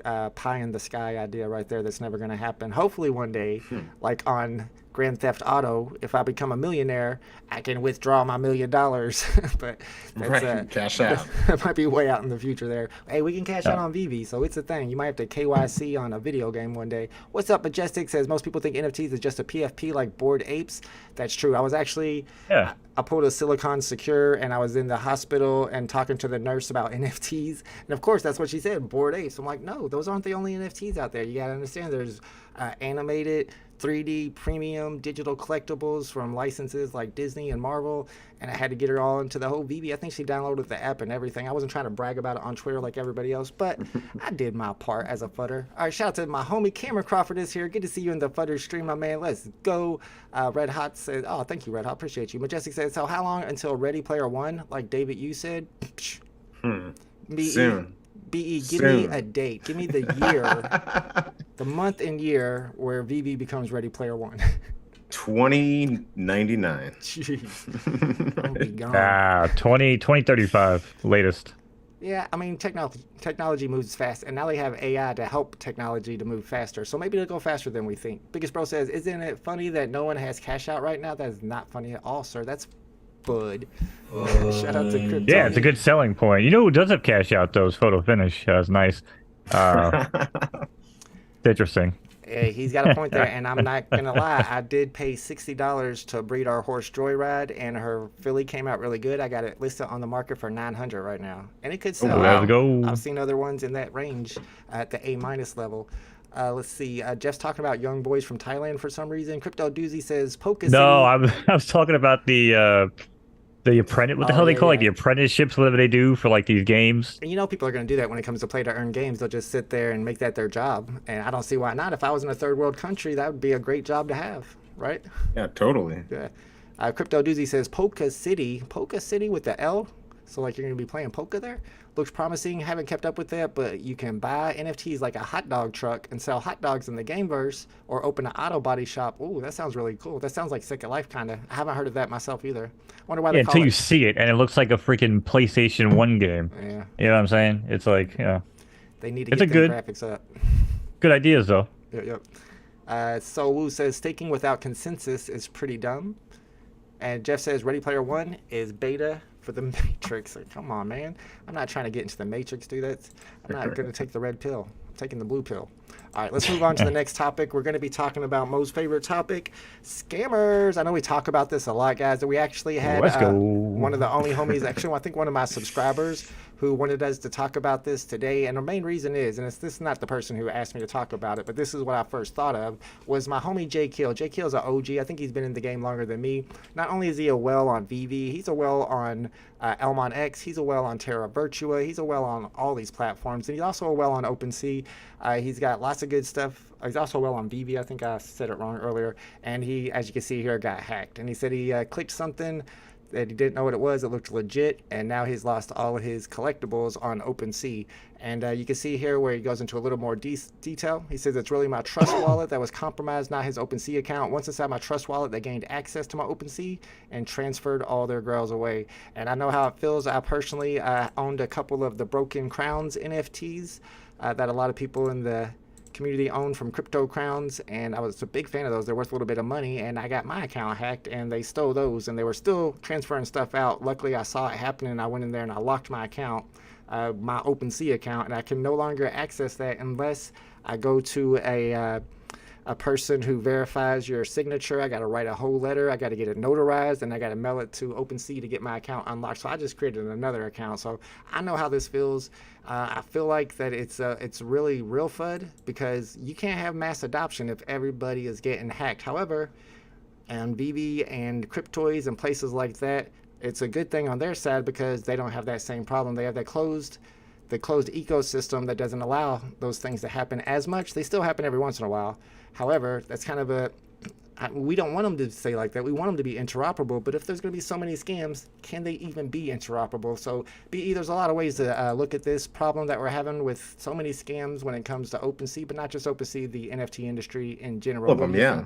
a pie in the sky idea right there that's never going to happen? Hopefully one day, like on Grand Theft Auto, if I become a millionaire, I can withdraw my $1 million. But that's, cash out. That might be way out in the future there. Hey, we can cash out on VeVe, so it's a thing. You might have to KYC on a video game one day. What's up, Majestic says most people think NFTs is just a PFP like Bored Apes. That's true. I was actually I pulled a Silicon Secure and I was in the hospital and talking to the nurse about NFTs. And of course, that's what she said, Bored Apes. I'm like, no, those aren't the only NFTs out there. You got to understand there's animated 3D premium digital collectibles from licenses like Disney and Marvel, and I had to get her all into the whole VeVe. I think she downloaded the app and everything. I wasn't trying to brag about it on Twitter like everybody else, but I did my part as a fudder. All right, shout out to my homie Cameron Crawford is here. Good to see you in the fudder stream, my man. Let's go. Red Hot says, oh, thank you, Red Hot. Appreciate you. Majestic says, so how long until Ready Player One? Like David, you said? Soon. BE, give me a date. Give me the year, the month and year where VeVe becomes Ready Player One. 2099. Jeez. I'll be gone. 2035 latest. Yeah, I mean, technology moves fast, and now they have AI to help technology to move faster. So maybe it'll go faster than we think. Biggest Bro says, isn't it funny that no one has cash out right now? That is not funny at all, sir. That's Bud. Shout out to Crypto. Yeah, it's a good selling point. You know who does have cash out, though, is Photo Finish. That's nice. It's interesting. Hey, he's got a point there, and I'm not going to lie. I did pay $60 to breed our horse Joyride, and her filly came out really good. I got it listed on the market for $900 right now, and it could sell. Let's go. I've seen other ones in that range at the A- level. Let's see. Jeff's talking about young boys from Thailand for some reason. Crypto Doozy says, Poca No, I was talking about the apprentice. What the hell they call like the apprenticeships, whatever they do for like these games. And you know people are going to do that when it comes to play to earn games. They'll just sit there and make that their job. And I don't see why not. If I was in a third world country, that would be a great job to have, right? Yeah, totally. Yeah. Crypto Doozy says Polka City with the L. So like you're going to be playing polka there. Looks promising. Haven't kept up with that, but you can buy NFTs like a hot dog truck and sell hot dogs in the Gameverse, or open an auto body shop. Ooh, that sounds really cool. That sounds like Second Life kind of. I haven't heard of that myself either. Wonder why they call until it. You see it and it looks like a freaking PlayStation 1 game. Yeah. You know what I'm saying? It's like, yeah. They need to get the graphics up. Good ideas though. Yep. So Wu says staking without consensus is pretty dumb. And Jeff says Ready Player One is beta for the Matrix. Like, come on, man. I'm not trying to get into the Matrix, dude. I'm not going to take the red pill. I'm taking the blue pill. All right, let's move on to the next topic. We're going to be talking about Mo's favorite topic, scammers. I know we talk about this a lot, guys. We actually had one of the only homies, actually, I think one of my subscribers who wanted us to talk about this today. And the main reason is, and this is not the person who asked me to talk about it, but this is what I first thought of, was my homie J Kill. J Kill's an OG. I think he's been in the game longer than me. Not only is he a well on VeVe, he's a well on ElmonX, he's a well on Terra Virtua, he's a well on all these platforms, and he's also a well on OpenSea. He's got lots of good stuff. He's also well on VeVe. I think I said it wrong earlier. And he, as you can see here, got hacked. And he said he clicked something that he didn't know what it was. It looked legit, and now he's lost all of his collectibles on OpenSea. And you can see here where he goes into a little more detail. He says it's really my Trust wallet that was compromised, not his OpenSea account. Once inside my Trust wallet, they gained access to my OpenSea and transferred all their grails away. And I know how it feels. I personally owned a couple of the Broken Crowns NFTs that a lot of people in the community owned from Crypto Crowns, and I was a big fan of those. They're worth a little bit of money, and I got my account hacked, and they stole those, and they were still transferring stuff out. Luckily, I saw it happening, and I went in there and I locked my account, my OpenSea account, and I can no longer access that unless I go to a person who verifies your signature. I got to write a whole letter. I got to get it notarized, and I got to mail it to OpenSea to get my account unlocked. So I just created another account. So I know how this feels. I feel like that it's really real FUD, because you can't have mass adoption if everybody is getting hacked. However, on VeVe and Cryptoids and places like that, it's a good thing on their side because they don't have that same problem. They have that closed ecosystem that doesn't allow those things to happen as much. They still happen every once in a while. However, that's kind of we don't want them to stay like that. We want them to be interoperable, but if there's going to be so many scams, can they even be interoperable? So there's a lot of ways to look at this problem that we're having with so many scams when it comes to OpenSea, but not just OpenSea, the NFT industry in general. Yeah.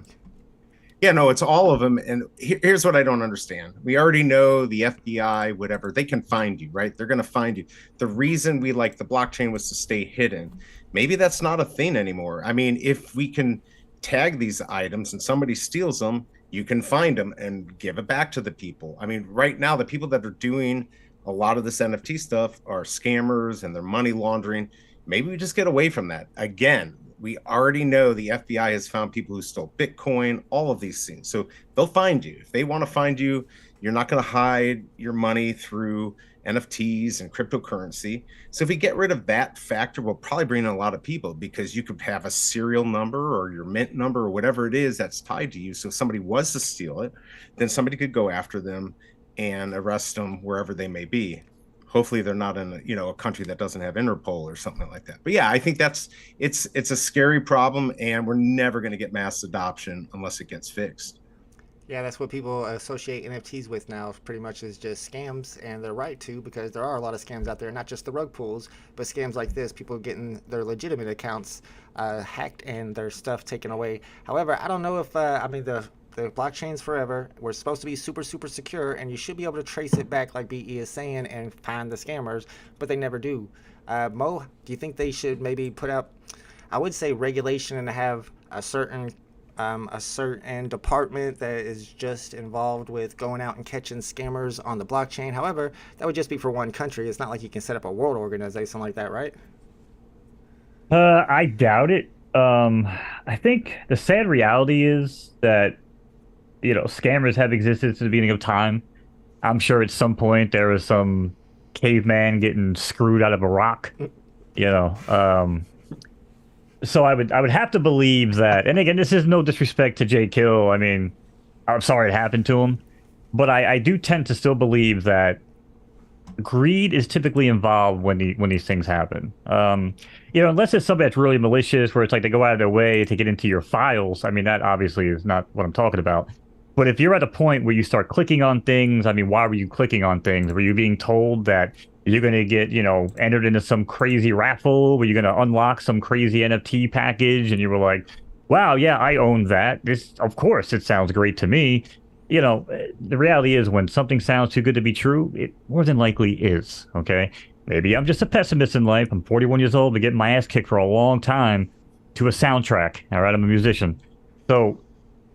Yeah, no, it's all of them. And here's what I don't understand. We already know the FBI, whatever, they can find you, right? They're going to find you. The reason we like the blockchain was to stay hidden. Maybe that's not a thing anymore. I mean, if we can tag these items and somebody steals them, you can find them and give it back to the people. I mean, right now, the people that are doing a lot of this NFT stuff are scammers and they're money laundering. Maybe we just get away from that. Again, we already know the FBI has found people who stole Bitcoin, all of these things. So they'll find you. If they want to find you, you're not going to hide your money through NFTs and cryptocurrency. So if we get rid of that factor, we'll probably bring in a lot of people because you could have a serial number or your mint number or whatever it is that's tied to you. So if somebody was to steal it, then somebody could go after them and arrest them wherever they may be. Hopefully they're not in a country that doesn't have Interpol or something like that. But yeah, I think it's a scary problem, and we're never going to get mass adoption unless it gets fixed. Yeah, that's what people associate NFTs with now, pretty much is just scams, and they're right to, because there are a lot of scams out there, not just the rug pulls, but scams like this, people getting their legitimate accounts hacked and their stuff taken away. However, I don't know if, the blockchain's forever. We're supposed to be super, super secure, and you should be able to trace it back, like BE is saying, and find the scammers, but they never do. Mo, do you think they should maybe put out, I would say, regulation and have a certain department that is just involved with going out and catching scammers on the blockchain? However, that would just be for one country. It's not like you can set up a world organization like that, right? I doubt it. I think the sad reality is that scammers have existed since the beginning of time. I'm sure at some point there was some caveman getting screwed out of a rock. So I would have to believe that. And again, this is no disrespect to Jay Kill. I mean, I'm sorry it happened to him, but I do tend to still believe that greed is typically involved when these things happen. Unless it's something that's really malicious, where it's like they go out of their way to get into your files. I mean, that obviously is not what I'm talking about. But if you're at a point where you start clicking on things, I mean, why were you clicking on things? Were you being told that you're going to get, entered into some crazy raffle? Were you going to unlock some crazy NFT package? And you were like, wow, yeah, I own that. Of course, it sounds great to me. The reality is when something sounds too good to be true, it more than likely is, okay? Maybe I'm just a pessimist in life. I'm 41 years old, been getting my ass kicked for a long time to a soundtrack, all right? I'm a musician. So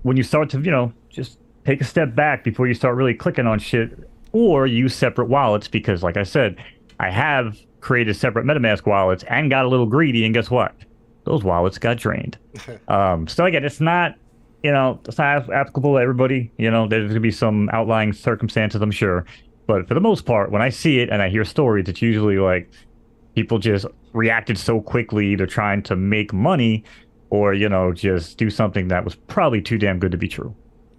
when you start to, just take a step back before you start really clicking on shit, or use separate wallets, because like I said, I have created separate MetaMask wallets and got a little greedy, and guess what? Those wallets got drained. So again, it's not applicable to everybody. There's going to be some outlying circumstances, I'm sure. But for the most part, when I see it and I hear stories, it's usually like people just reacted so quickly, either trying to make money or, just do something that was probably too damn good to be true.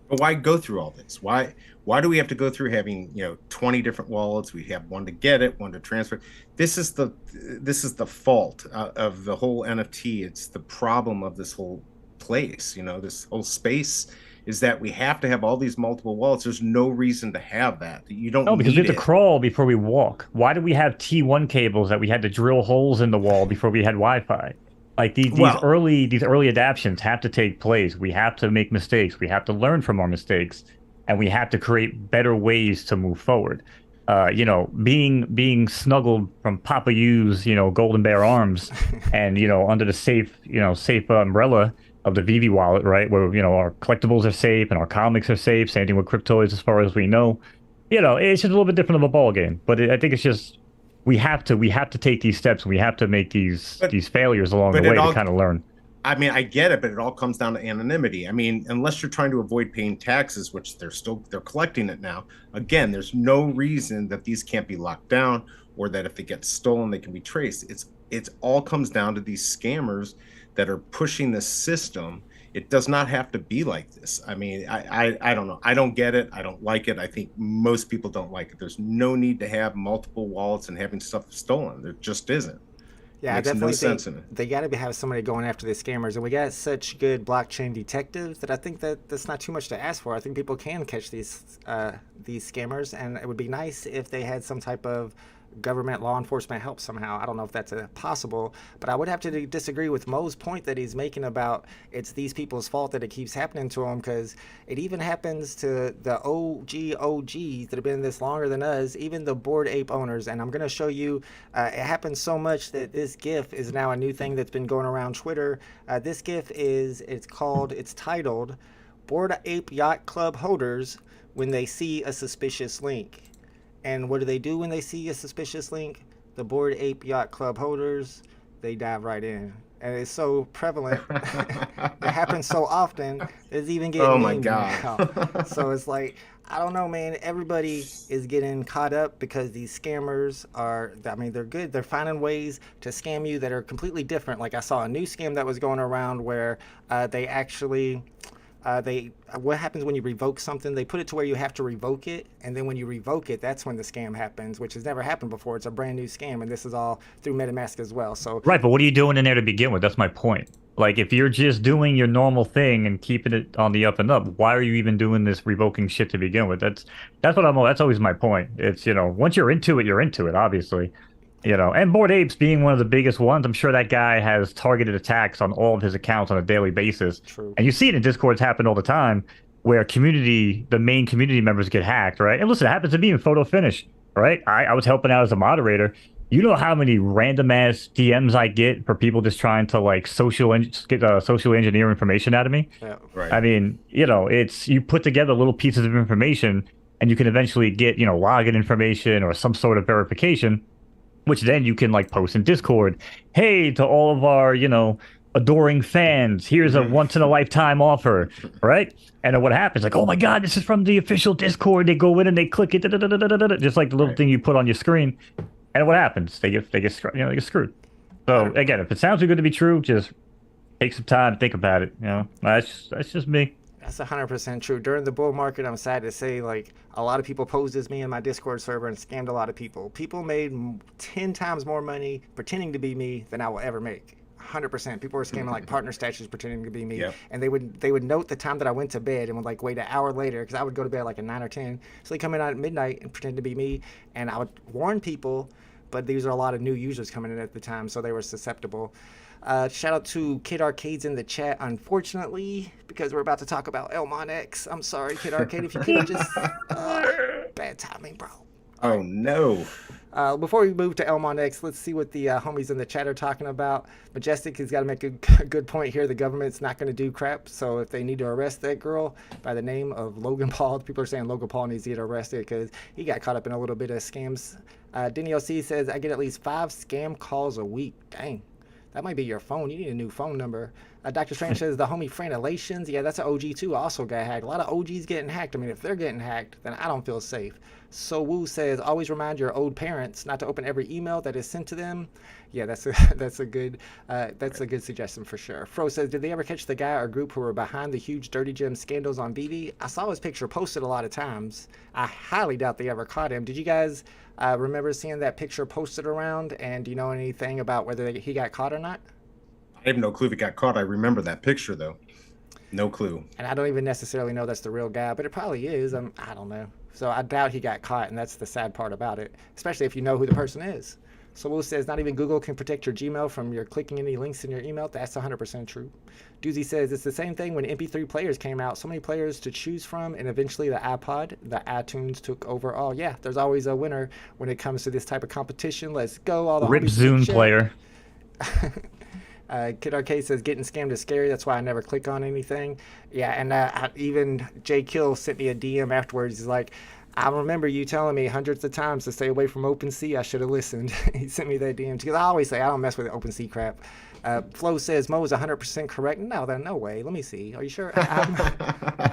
But why go through all this? Why do we have to go through having 20 different wallets? We have one to get it, one to transfer. This is the fault of the whole NFT. It's the problem of this whole place. This whole space is that we have to have all these multiple wallets. There's no reason to have that. You don't. No, because we have to crawl before we walk. Why do we have T1 cables that we had to drill holes in the wall before we had Wi-Fi? Like these early adaptations have to take place. We have to make mistakes. We have to learn from our mistakes, and we have to create better ways to move forward. Being snuggled from Papa U's, Golden Bear arms, and under the safe umbrella of the VeVe wallet, right, where our collectibles are safe and our comics are safe. Same thing with cryptoids, as far as we know. It's just a little bit different of a ball game. But I think it's just. We have to take these steps. We have to make these failures along the way to kind of learn. I mean, I get it, but it all comes down to anonymity. I mean, unless you're trying to avoid paying taxes, which they're collecting it now. Again, there's no reason that these can't be locked down, or that if they get stolen, they can be traced. It all comes down to these scammers that are pushing this system. It does not have to be like this. I mean, I don't know. I don't get it. I don't like it. I think most people don't like it. There's no need to have multiple wallets and having stuff stolen. There just isn't. Yeah, definitely. No sense in it. They got to have somebody going after the scammers, and we got such good blockchain detectives that I think that's not too much to ask for. I think people can catch these scammers, and it would be nice if they had some type of government law enforcement help somehow. I don't know if that's possible, but I would have to disagree with Mo's point that he's making about it's these people's fault that it keeps happening to them, because it even happens to the OGs that have been in this longer than us, even the Bored Ape owners. And I'm going to show you, it happens so much that this GIF is now a new thing that's been going around Twitter. This GIF it's titled Bored Ape Yacht Club Holders When They See a Suspicious Link. And what do they do when they see a suspicious link? The Bored Ape Yacht Club holders, they dive right in. And it's so prevalent. It happens so often. It's even getting oh my memed god. now. So it's like, I don't know, man. Everybody is getting caught up because these scammers they're good. They're finding ways to scam you that are completely different. Like I saw a new scam that was going around where they actually... what happens when you revoke something? They put it to where you have to revoke it, and then when you revoke it, that's when the scam happens, which has never happened before. It's a brand new scam, and this is all through MetaMask as well. So right, but what are you doing in there to begin with? That's my point. Like, if you're just doing your normal thing and keeping it on the up and up, why are you even doing this revoking shit to begin with? That's always my point. It's, once you're into it, obviously. And Bored Apes being one of the biggest ones, I'm sure that guy has targeted attacks on all of his accounts on a daily basis. True. And you see it in Discords happen all the time, where the main community members get hacked, right? And listen, it happens to me in Photo Finish, right? I was helping out as a moderator. You know how many random ass DMs I get for people just trying to like social engineer information out of me? Yeah. Right. I mean, it's you put together little pieces of information, and you can eventually get login information or some sort of verification, which then you can like post in Discord. Hey, to all of our, adoring fans, here's a once in a lifetime offer, right? And then what happens? Like, oh my God, this is from the official Discord. They go in and they click it, just like the little thing you put on your screen. And what happens? They get screwed. So again, if it sounds too good to be true, just take some time to think about it. That's just me. That's 100% true. During the bull market, I'm sad to say, like, a lot of people posed as me in my Discord server and scammed a lot of people. People made 10 times more money pretending to be me than I will ever make. 100%. People were scamming like partner statues pretending to be me. Yep. And they would note the time that I went to bed and would like wait an hour later, because I would go to bed like at 9 or 10. So they come in at midnight and pretend to be me. And I would warn people, but these are a lot of new users coming in at the time, so they were susceptible. Shout out to Kid Arcade's in the chat, unfortunately, because we're about to talk about ElmonX. I'm sorry, Kid Arcade, if you could just... bad timing, bro. Oh, no. Before we move to ElmonX, let's see what the homies in the chat are talking about. Majestic has got to make a good point here. The government's not going to do crap, so if they need to arrest that girl by the name of Logan Paul, people are saying Logan Paul needs to get arrested because he got caught up in a little bit of scams. Denny LC says, I get at least 5 scam calls a week. Dang. That might be your phone. You need a new phone number. Dr. Strange says the homie Franelations. Yeah, that's an OG too. Also got hacked. A lot of OGs getting hacked. I mean, if they're getting hacked, then I don't feel safe. So Woo says always remind your old parents not to open every email that is sent to them. Yeah, that's a good suggestion for sure. Fro says, did they ever catch the guy or group who were behind the huge Dirty Gem scandals on VeVe? I saw his picture posted a lot of times. I highly doubt they ever caught him. Did you guys remember seeing that picture posted around? And do you know anything about whether he got caught or not? I have no clue if he got caught. I remember that picture, though. No clue. And I don't even necessarily know that's the real guy, but it probably is. I don't know. So I doubt he got caught, and that's the sad part about it, especially if you know who the person is. So Will says, not even Google can protect your Gmail from your clicking any links in your email. That's 100% true. Doozy says, it's the same thing when MP3 players came out. So many players to choose from, and eventually the iPod, the iTunes took over all. Yeah, there's always a winner when it comes to this type of competition. Let's go. All the Rip Zune player. Kid Arcade says, getting scammed is scary. That's why I never click on anything. Yeah, and even Jay Kill sent me a DM afterwards. He's like, I remember you telling me hundreds of times to stay away from OpenSea. I should have listened. He sent me that DM because I always say I don't mess with OpenSea crap. Flo says Mo is 100% correct. No way. Let me see. Are you sure? I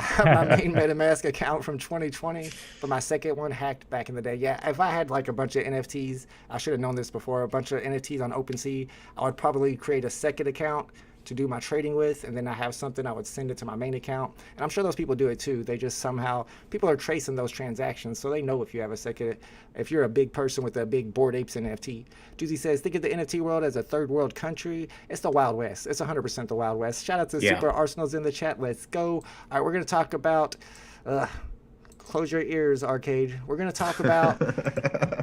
have my main MetaMask account from 2020, but my second one hacked back in the day. Yeah, if I had like a bunch of NFTs, I should have known this before, a bunch of NFTs on OpenSea, I would probably create a second account to do my trading with, and then I have something, I would send it to my main account. And I'm sure those people do it too. They just somehow, people are tracing those transactions, so they know if you have a second, if you're a big person with a big Bored Apes NFT. Doozy says, think of the NFT world as a third world country. It's the Wild West. It's 100% the Wild West. Shout out to Super Arsenals in the chat. Let's go. All right, we're going to talk about close your ears, Arcade. We're going to talk about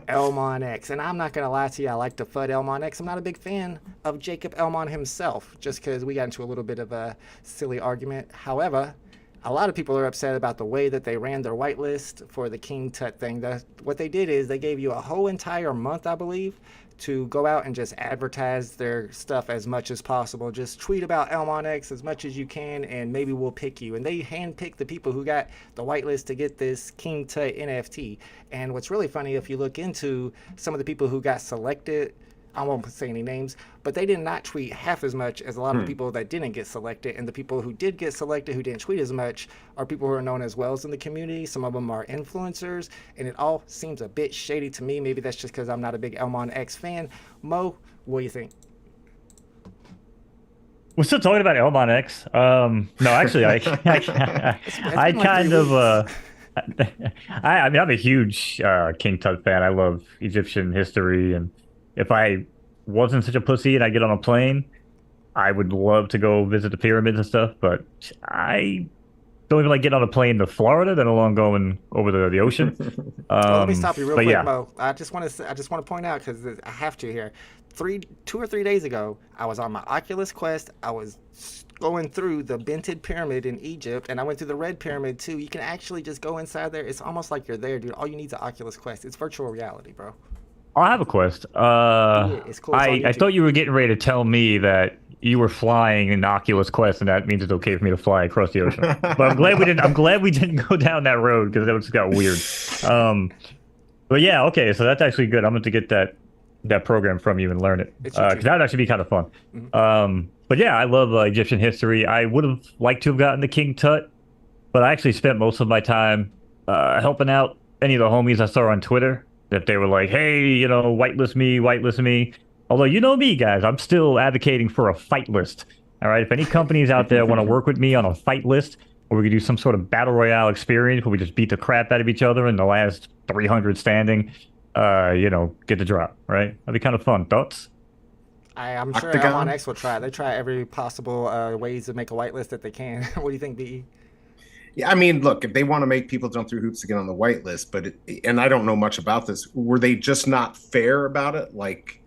ElmonX. And I'm not going to lie to you, I like to FUD ElmonX. I'm not a big fan of Jacob Elmon himself, just because we got into a little bit of a silly argument. However, a lot of people are upset about the way that they ran their whitelist for the King Tut thing. What they did is they gave you a whole entire month, I believe, to go out and just advertise their stuff as much as possible. Just tweet about ElmonX as much as you can, and maybe we'll pick you. And they handpicked the people who got the whitelist to get this King Tut NFT. And what's really funny, if you look into some of the people who got selected, I won't say any names, but they did not tweet half as much as a lot of people that didn't get selected. And the people who did get selected, who didn't tweet as much, are people who are known as whales in the community. Some of them are influencers, and it all seems a bit shady to me. Maybe that's just because I'm not a big ElmonX fan. Mo, what do you think? We're still talking about ElmonX. No, actually, I kind of. I mean, I'm a huge King Tut fan. I love Egyptian history, and if I wasn't such a pussy and I get on a plane, I would love to go visit the pyramids and stuff. But I don't even like getting on a plane to Florida, let alone going over the ocean. Well, let me stop you real quick, yeah. Mo. I just want to point out, because I have to here. 2 or 3 days ago, I was on my Oculus Quest. I was going through the Bented Pyramid in Egypt, and I went through the Red Pyramid too. You can actually just go inside there. It's almost like you're there, dude. All you need is an Oculus Quest. It's virtual reality, bro. I have a quest. It's cool. I thought you were getting ready to tell me that you were flying an Oculus Quest, and that means it's okay for me to fly across the ocean. But I'm glad we didn't. I'm glad we didn't go down that road, because that just got weird. But yeah, okay. So that's actually good. I'm going to get that program from you and learn it, because that would actually be kind of fun. But yeah, I love Egyptian history. I would have liked to have gotten the King Tut, but I actually spent most of my time helping out any of the homies I saw on Twitter that they were like, hey, you know, whitelist me. Although, you know me, guys, I'm still advocating for a fight list. All right, if any companies out there want to work with me on a fight list, or we could do some sort of battle royale experience where we just beat the crap out of each other in the last 300 standing, you know, get the drop, right? That'd be kind of fun. Thoughts? I'm sure ElmonX will try. They try every possible ways to make a whitelist that they can. What do you think, BE? Yeah, I mean, look, if they want to make people jump through hoops to get on the whitelist, and I don't know much about this, were they just not fair about it? Like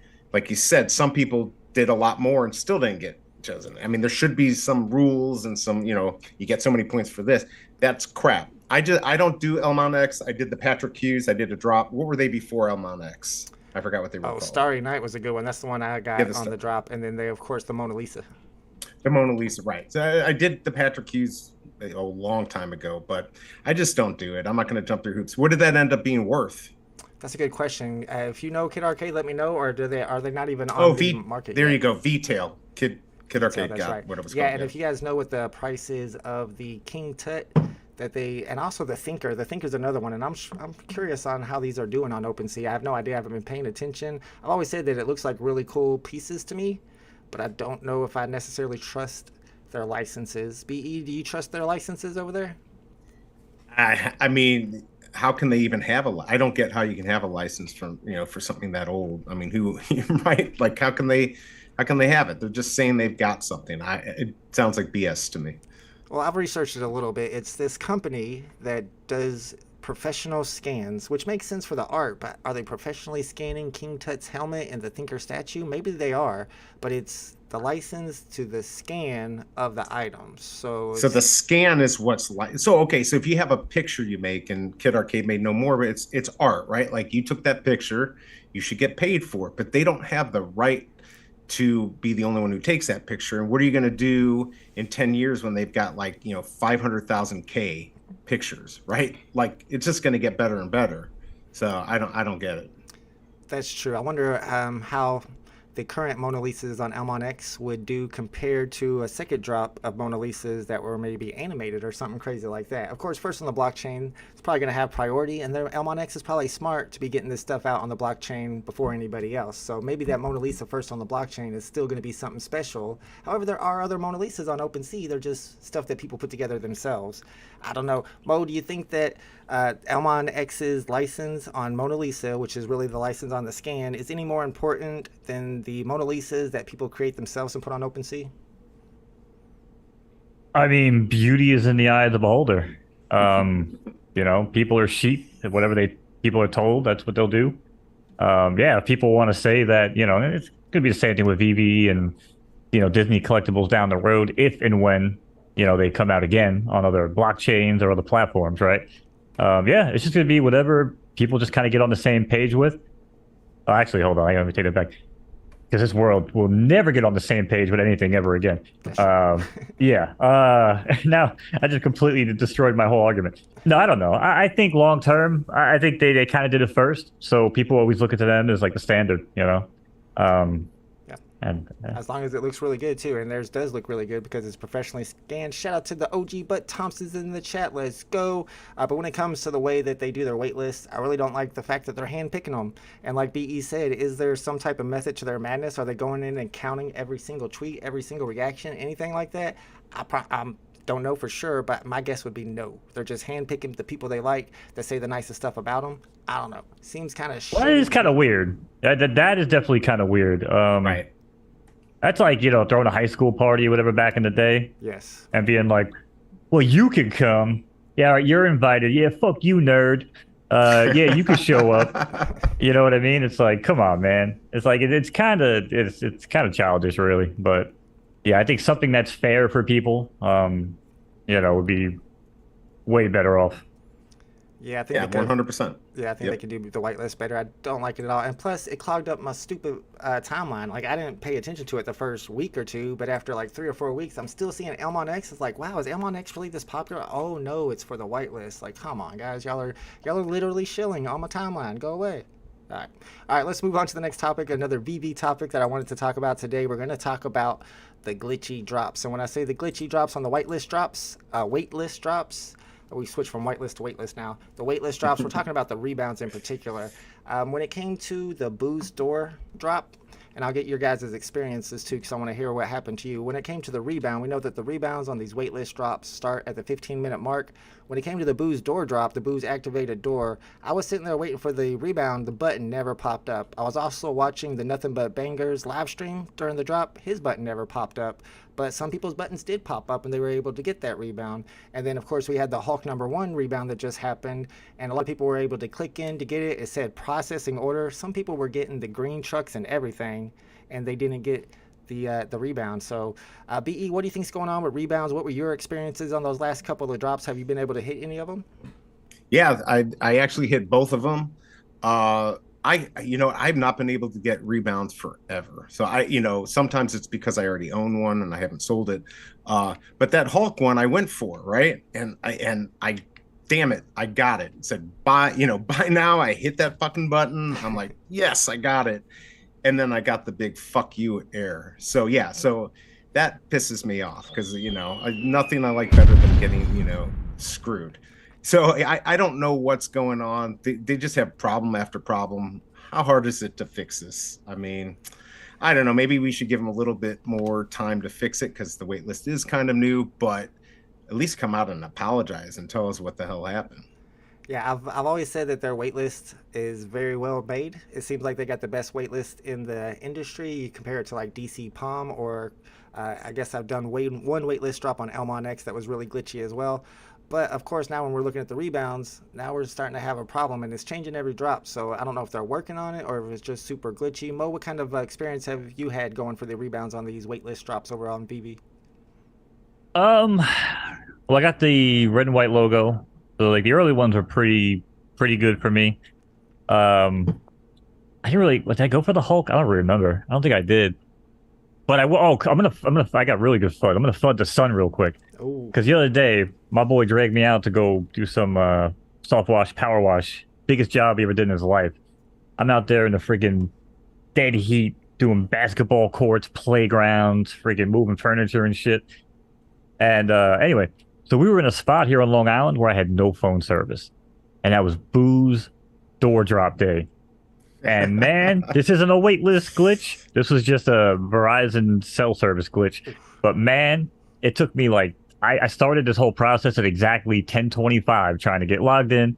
you said, some people did a lot more and still didn't get chosen. I mean, there should be some rules and some, you know, you get so many points for this. That's crap. I don't do ElmonX. I did the Patrick Hughes. I did a drop. What were they before ElmonX? I forgot what they were called. Starry Night was a good one. That's the one I got on the drop. And then they, of course, the Mona Lisa. The Mona Lisa, right. So I did the Patrick Hughes a long time ago, but I just don't do it. I'm not going to jump through hoops. What did that end up being worth? That's a good question. If you know Kid Arcade, let me know. Or are they not even on the market there yet? You go. VTail. Kid Arcade got right. what it was called. called. And if you guys know what the price is of the King Tut, and also the Thinker. The Thinker's another one, and I'm curious on how these are doing on OpenSea. I have no idea. I haven't been paying attention. I've always said that it looks like really cool pieces to me, but I don't know if I necessarily trust their licenses. BE, do you trust their licenses over there? I mean, how can they even have I don't get how you can have a license from, you know, for something that old. I mean, who right? Like, how can they have it? They're just saying they've got something. It sounds like BS to me. Well, I've researched it a little bit. It's this company that does professional scans, which makes sense for the art, but are they professionally scanning King Tut's helmet and the Thinker statue? Maybe they are, but it's the license to the scan of the items. So the scan is what's like. So, okay, so if you have a picture you make, and Kid Arcade made no more, but it's art, right? Like, you took that picture, you should get paid for it, but they don't have the right to be the only one who takes that picture. And what are you going to do in 10 years when they've got, like, you know, 500,000 K pictures, right? Like, it's just going to get better and better. So I don't get it. That's true. I wonder how the current Mona Lisas on ElmonX would do compared to a second drop of Mona Lisas that were maybe animated or something crazy like that. Of course, first on the blockchain, it's probably going to have priority, and then ElmonX is probably smart to be getting this stuff out on the blockchain before anybody else. So maybe that Mona Lisa first on the blockchain is still going to be something special. However, there are other Mona Lisas on OpenSea. They're just stuff that people put together themselves. I don't know. Mo, do you think that ElmonX's license on Mona Lisa, which is really the license on the scan, is any more important than the Mona Lisas that people create themselves and put on OpenSea? I mean, beauty is in the eye of the beholder. You know, people are sheep. Whatever people are told, that's what they'll do. Yeah, if people want to say that, you know, it's going to be the same thing with VeVe and, you know, Disney collectibles down the road, if and when, you know, they come out again on other blockchains or other platforms, right? Yeah, it's just going to be whatever people just kind of get on the same page with. Oh, actually, hold on. I got to take that back. Because this world will never get on the same page with anything ever again. Yeah. Now, I just completely destroyed my whole argument. No, I don't know. I think long term, I think they kind of did it first. So people always look at them as like the standard, you know? Yeah. And as long as it looks really good too, and theirs does look really good because it's professionally scanned. Shout out to the OG Butt Thompsons in the chat. Let's go. But when it comes to the way that they do their wait list, I really don't like the fact that they're hand picking them. And like BE said, is there some type of method to their madness? Are they going in and counting every single tweet, every single reaction, anything like that? I don't know for sure, but my guess would be no. They're just hand picking the people they like that say the nicest stuff about them. I don't know. Seems kind of. Well, it is kind of weird. That is definitely kind of weird. Right. That's like, you know, throwing a high school party or whatever back in the day. Yes. And being like, well, you can come. Yeah, all right, you're invited. Yeah, fuck you, nerd. Yeah, you can show up. You know what I mean? It's like, come on, man. It's like it's kind of childish, really. But yeah, I think something that's fair for people, you know, would be way better off. Yeah, I think Yeah, 100%. Yeah, I think they can do the whitelist better. I don't like it at all. And plus, it clogged up my stupid timeline. Like, I didn't pay attention to it the first week or two, but after like 3 or 4 weeks, I'm still seeing ElmonX. It's like, wow, is ElmonX really this popular? Oh no, it's for the whitelist. Like, come on, guys, y'all are literally shilling on my timeline. Go away. All right, let's move on to the next topic. Another VeVe topic that I wanted to talk about today. We're going to talk about the glitchy drops. And when I say the glitchy drops on the waitlist drops, we switched from whitelist to waitlist now. The waitlist drops, we're talking about the rebounds in particular. When it came to the booze door drop, and I'll get your guys' experiences too, because I want to hear what happened to you. When it came to the rebound, we know that the rebounds on these waitlist drops start at the 15-minute mark. When it came to the booze door drop, the booze activated door, I was sitting there waiting for the rebound. The button never popped up. I was also watching the Nothing But Bangers live stream during the drop. His button never popped up. But some people's buttons did pop up and they were able to get that rebound. And then, of course, we had the Hulk #1 rebound that just happened. And a lot of people were able to click in to get it. It said processing order. Some people were getting the green trucks and everything, and they didn't get the rebound. So, BE, what do you think's going on with rebounds? What were your experiences on those last couple of drops? Have you been able to hit any of them? Yeah, I actually hit both of them. I've not been able to get rebounds forever. So sometimes it's because I already own one and I haven't sold it. But that Hulk one I went for, right? And I damn it, I got it. It said buy now. I hit that fucking button. I'm like, yes, I got it. And then I got the big fuck you error. So yeah, so that pisses me off because nothing I like better than getting screwed. So I don't know what's going on. They just have problem after problem. How hard is it to fix this? I mean, I don't know. Maybe we should give them a little bit more time to fix it because the waitlist is kind of new, but at least come out and apologize and tell us what the hell happened. Yeah, I've always said that their waitlist is very well made. It seems like they got the best waitlist in the industry. You compare it to like DC Palm or I guess I've done one waitlist drop on ElmonX that was really glitchy as well. But of course, now when we're looking at the rebounds, now we're starting to have a problem, and it's changing every drop. So I don't know if they're working on it or if it's just super glitchy. Mo, what kind of experience have you had going for the rebounds on these waitlist drops over on VeVe? Well, I got the red and white logo. So like the early ones were pretty good for me. I didn't really. Did I go for the Hulk? I don't remember. I don't think I did. But I got really good FUD. I'm gonna FUD the sun real quick. Because the other day, my boy dragged me out to go do some soft wash, power wash. Biggest job he ever did in his life. I'm out there in the freaking dead heat doing basketball courts, playgrounds, freaking moving furniture and shit. And anyway, so we were in a spot here on Long Island where I had no phone service. And that was booze door drop day. And man, this isn't a waitlist glitch. This was just a Verizon cell service glitch. But man, it took me like, I started this whole process at exactly 10:25, trying to get logged in,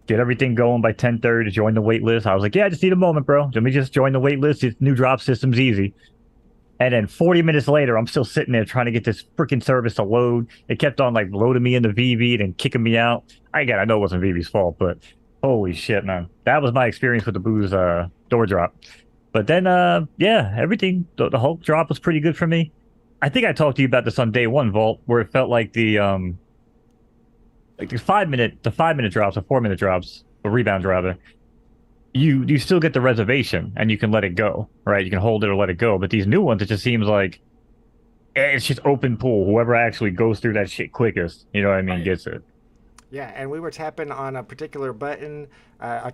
get everything going by 10:30 to join the wait list. I was like, yeah, I just need a moment, bro. Let me just join the wait list. This new drop system's easy. And then 40 minutes later, I'm still sitting there trying to get this freaking service to load. It kept on like loading me into VeVe and kicking me out. I know it wasn't VeVe's fault, but holy shit, man. That was my experience with the booze door drop. But then, yeah, everything, the Hulk drop was pretty good for me. I think I talked to you about this on day one, Vault, where it felt like the 5-minute drops or 4-minute drops, or rebounds rather. You still get the reservation and you can let it go, right? You can hold it or let it go. But these new ones, it just seems like it's just open pool. Whoever actually goes through that shit quickest, you know what I mean, gets it. Yeah, and we were tapping on a particular button, a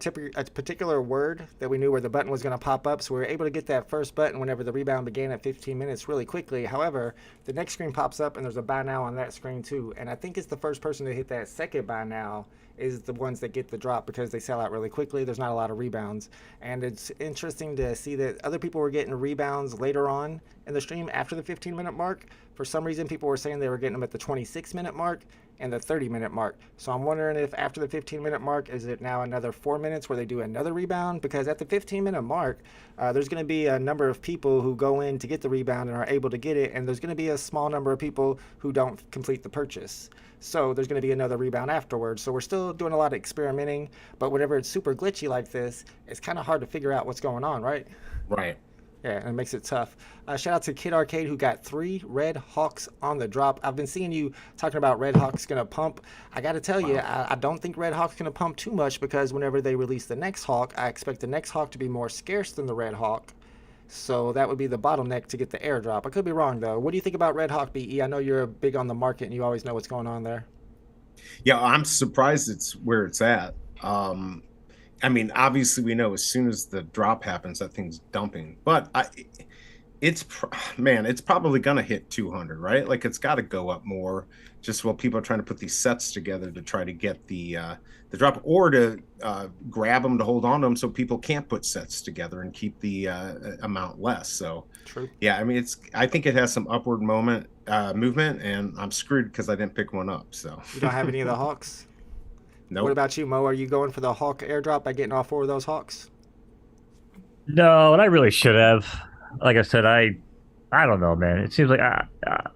particular word that we knew where the button was going to pop up. So we were able to get that first button whenever the rebound began at 15 minutes really quickly. However, the next screen pops up and there's a buy now on that screen too. And I think it's the first person to hit that second buy now is the ones that get the drop because they sell out really quickly. There's not a lot of rebounds. And it's interesting to see that other people were getting rebounds later on in the stream after the 15-minute mark. For some reason, people were saying they were getting them at the 26-minute mark and the 30-minute mark. So I'm wondering if after the 15-minute mark, is it now another 4 minutes where they do another rebound? Because at the 15-minute mark, there's going to be a number of people who go in to get the rebound and are able to get it, and there's going to be a small number of people who don't complete the purchase. So there's going to be another rebound afterwards. So we're still doing a lot of experimenting, but whenever it's super glitchy like this, it's kind of hard to figure out what's going on, right? Right. Yeah, and it makes it tough. Shout out to Kid Arcade who got 3 Red Hawks on the drop. I've been seeing you talking about Red Hawks going to pump. I got to tell you, I don't think Red Hawk's going to pump too much because whenever they release the next Hawk, I expect the next Hawk to be more scarce than the Red Hawk. So that would be the bottleneck to get the airdrop. I could be wrong, though. What do you think about Red Hawk, BE? I know you're big on the market and you always know what's going on there. Yeah, I'm surprised it's where it's at. I mean, obviously, we know as soon as the drop happens, that thing's dumping. But it's probably gonna hit 200, right? Like it's got to go up more. Just while people are trying to put these sets together to try to get the drop, or to grab them to hold on to them, so people can't put sets together and keep the amount less. So, true. Yeah, I mean, I think it has some upward movement, and I'm screwed because I didn't pick one up. So you don't have any of the Hawks. No. Nope. What about you, Mo? Are you going for the Hawk airdrop by getting all 4 of those Hawks? No, and I really should have. Like I said, I don't know, man. It seems like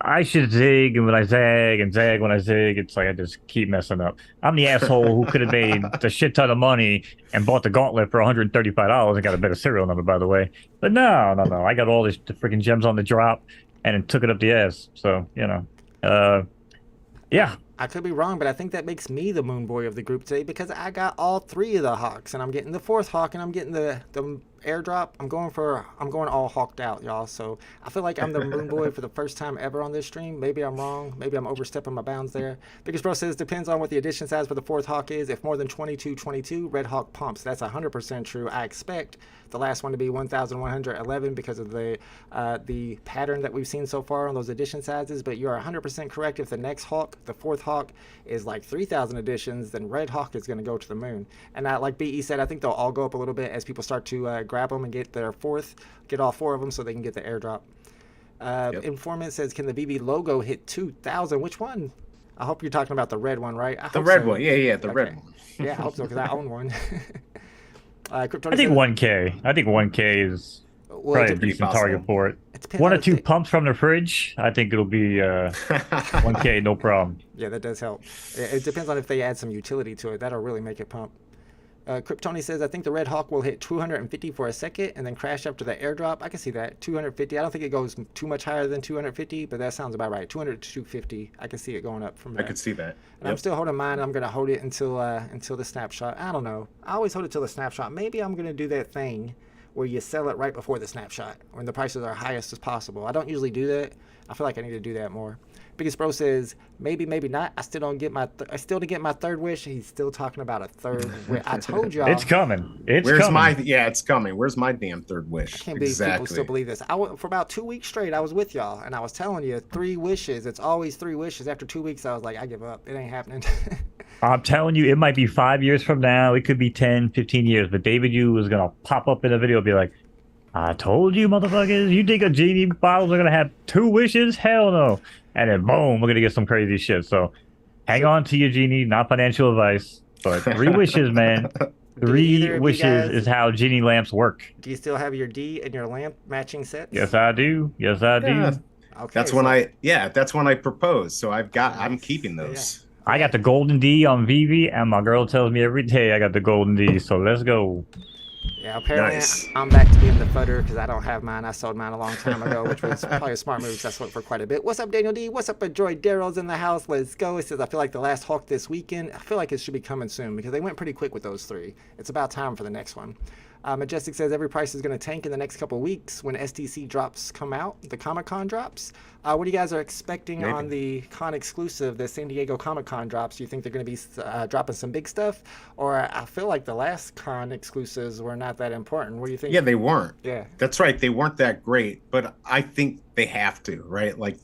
I should zig, and when I zag and zag when I zig, it's like I just keep messing up. I'm the asshole who could have made the shit ton of money and bought the gauntlet for $135 and got a better serial number, by the way. But no. I got all the freaking gems on the drop and took it up the ass. So, you know, yeah. I could be wrong, but I think that makes me the moon boy of the group today because I got all 3 of the Hawks, and I'm getting the 4th Hawk, and I'm getting the airdrop. I'm going all hawked out, y'all. So I feel like I'm the moon boy for the first time ever on this stream. Maybe I'm wrong. Maybe I'm overstepping my bounds there. Biggest Bro says depends on what the edition size for the 4th Hawk is. If more than 2222, Red Hawk pumps. That's 100% true. I expect the last one to be 1111 because of the pattern that we've seen so far on those edition sizes. But you're 100% correct. If the next Hawk, the 4th Hawk, is like 3,000 editions, then Red Hawk is going to go to the moon. And like BE said, I think they'll all go up a little bit as people start to grab them and get all 4 of them so they can get the airdrop. Yep. Informant says, can the VeVe logo hit 2,000? Which one? I hope you're talking about the red one, right? The red one. Yeah, the red one. Yeah, I hope so because I own one. I think 1K. I think 1K is probably a decent target for it. 1 or 2 pumps from the fridge. I think it'll be 1K, no problem. Yeah, that does help. It depends on if they add some utility to it. That'll really make it pump. Kryptoni says, I think the Red Hawk will hit 250 for a second and then crash after the airdrop. I can see that. 250. I don't think it goes too much higher than 250, but that sounds about right. 200 to 250. I can see it going up from there. I can see that. And I'm still holding mine. I'm going to hold it until the snapshot. I don't know. I always hold it till the snapshot. Maybe I'm going to do that thing where you sell it right before the snapshot when the prices are highest as possible. I don't usually do that. I feel like I need to do that more. Biggest Bro says, maybe not. I still didn't get my 3rd wish. He's still talking about a 3rd wish. I told y'all. It's coming. It's coming. Where's my damn 3rd wish? I can't believe people still believe this. For about 2 weeks straight, I was with y'all, and I was telling you 3 wishes. It's always 3 wishes. After 2 weeks, I was like, I give up. It ain't happening. I'm telling you, it might be 5 years from now. It could be 10, 15 years. But David Yu is going to pop up in a video and be like, I told you, motherfuckers. You think a genie bottles are going to have 2 wishes? Hell no. And then, boom, we're going to get some crazy shit. So hang on to your genie. Not financial advice, but 3 wishes, man. 3 either of you wishes guys- is how genie lamps work. Do you still have your D and your lamp matching sets? Yes, I do. Yes, I do. Yeah. Okay, That's when so- that's when I proposed. So I'm Nice. keeping Yeah. those. I got the golden D on VeVe, and my girl tells me every day I got the golden D. So let's go. Yeah, apparently Nice. I'm back to being the fudder because I don't have mine. I sold mine a long time ago, which was probably a smart move because I sold it for quite a bit. What's up, Daniel D? What's up, Droid? Daryl's in the house. Let's go. It says, I feel like the last Hulk this weekend. I feel like it should be coming soon because they went pretty quick with those 3. It's about time for the next one. Majestic says every price is going to tank in the next couple weeks when STC drops come out, the Comic-Con drops. What do you guys are expecting on the con exclusive, the San Diego Comic-Con drops? Do you think they're going to be dropping some big stuff? Or I feel like the last con exclusives were not that important. What do you think? Yeah, they weren't. Yeah. That's right. They weren't that great, but I think they have to, right? Like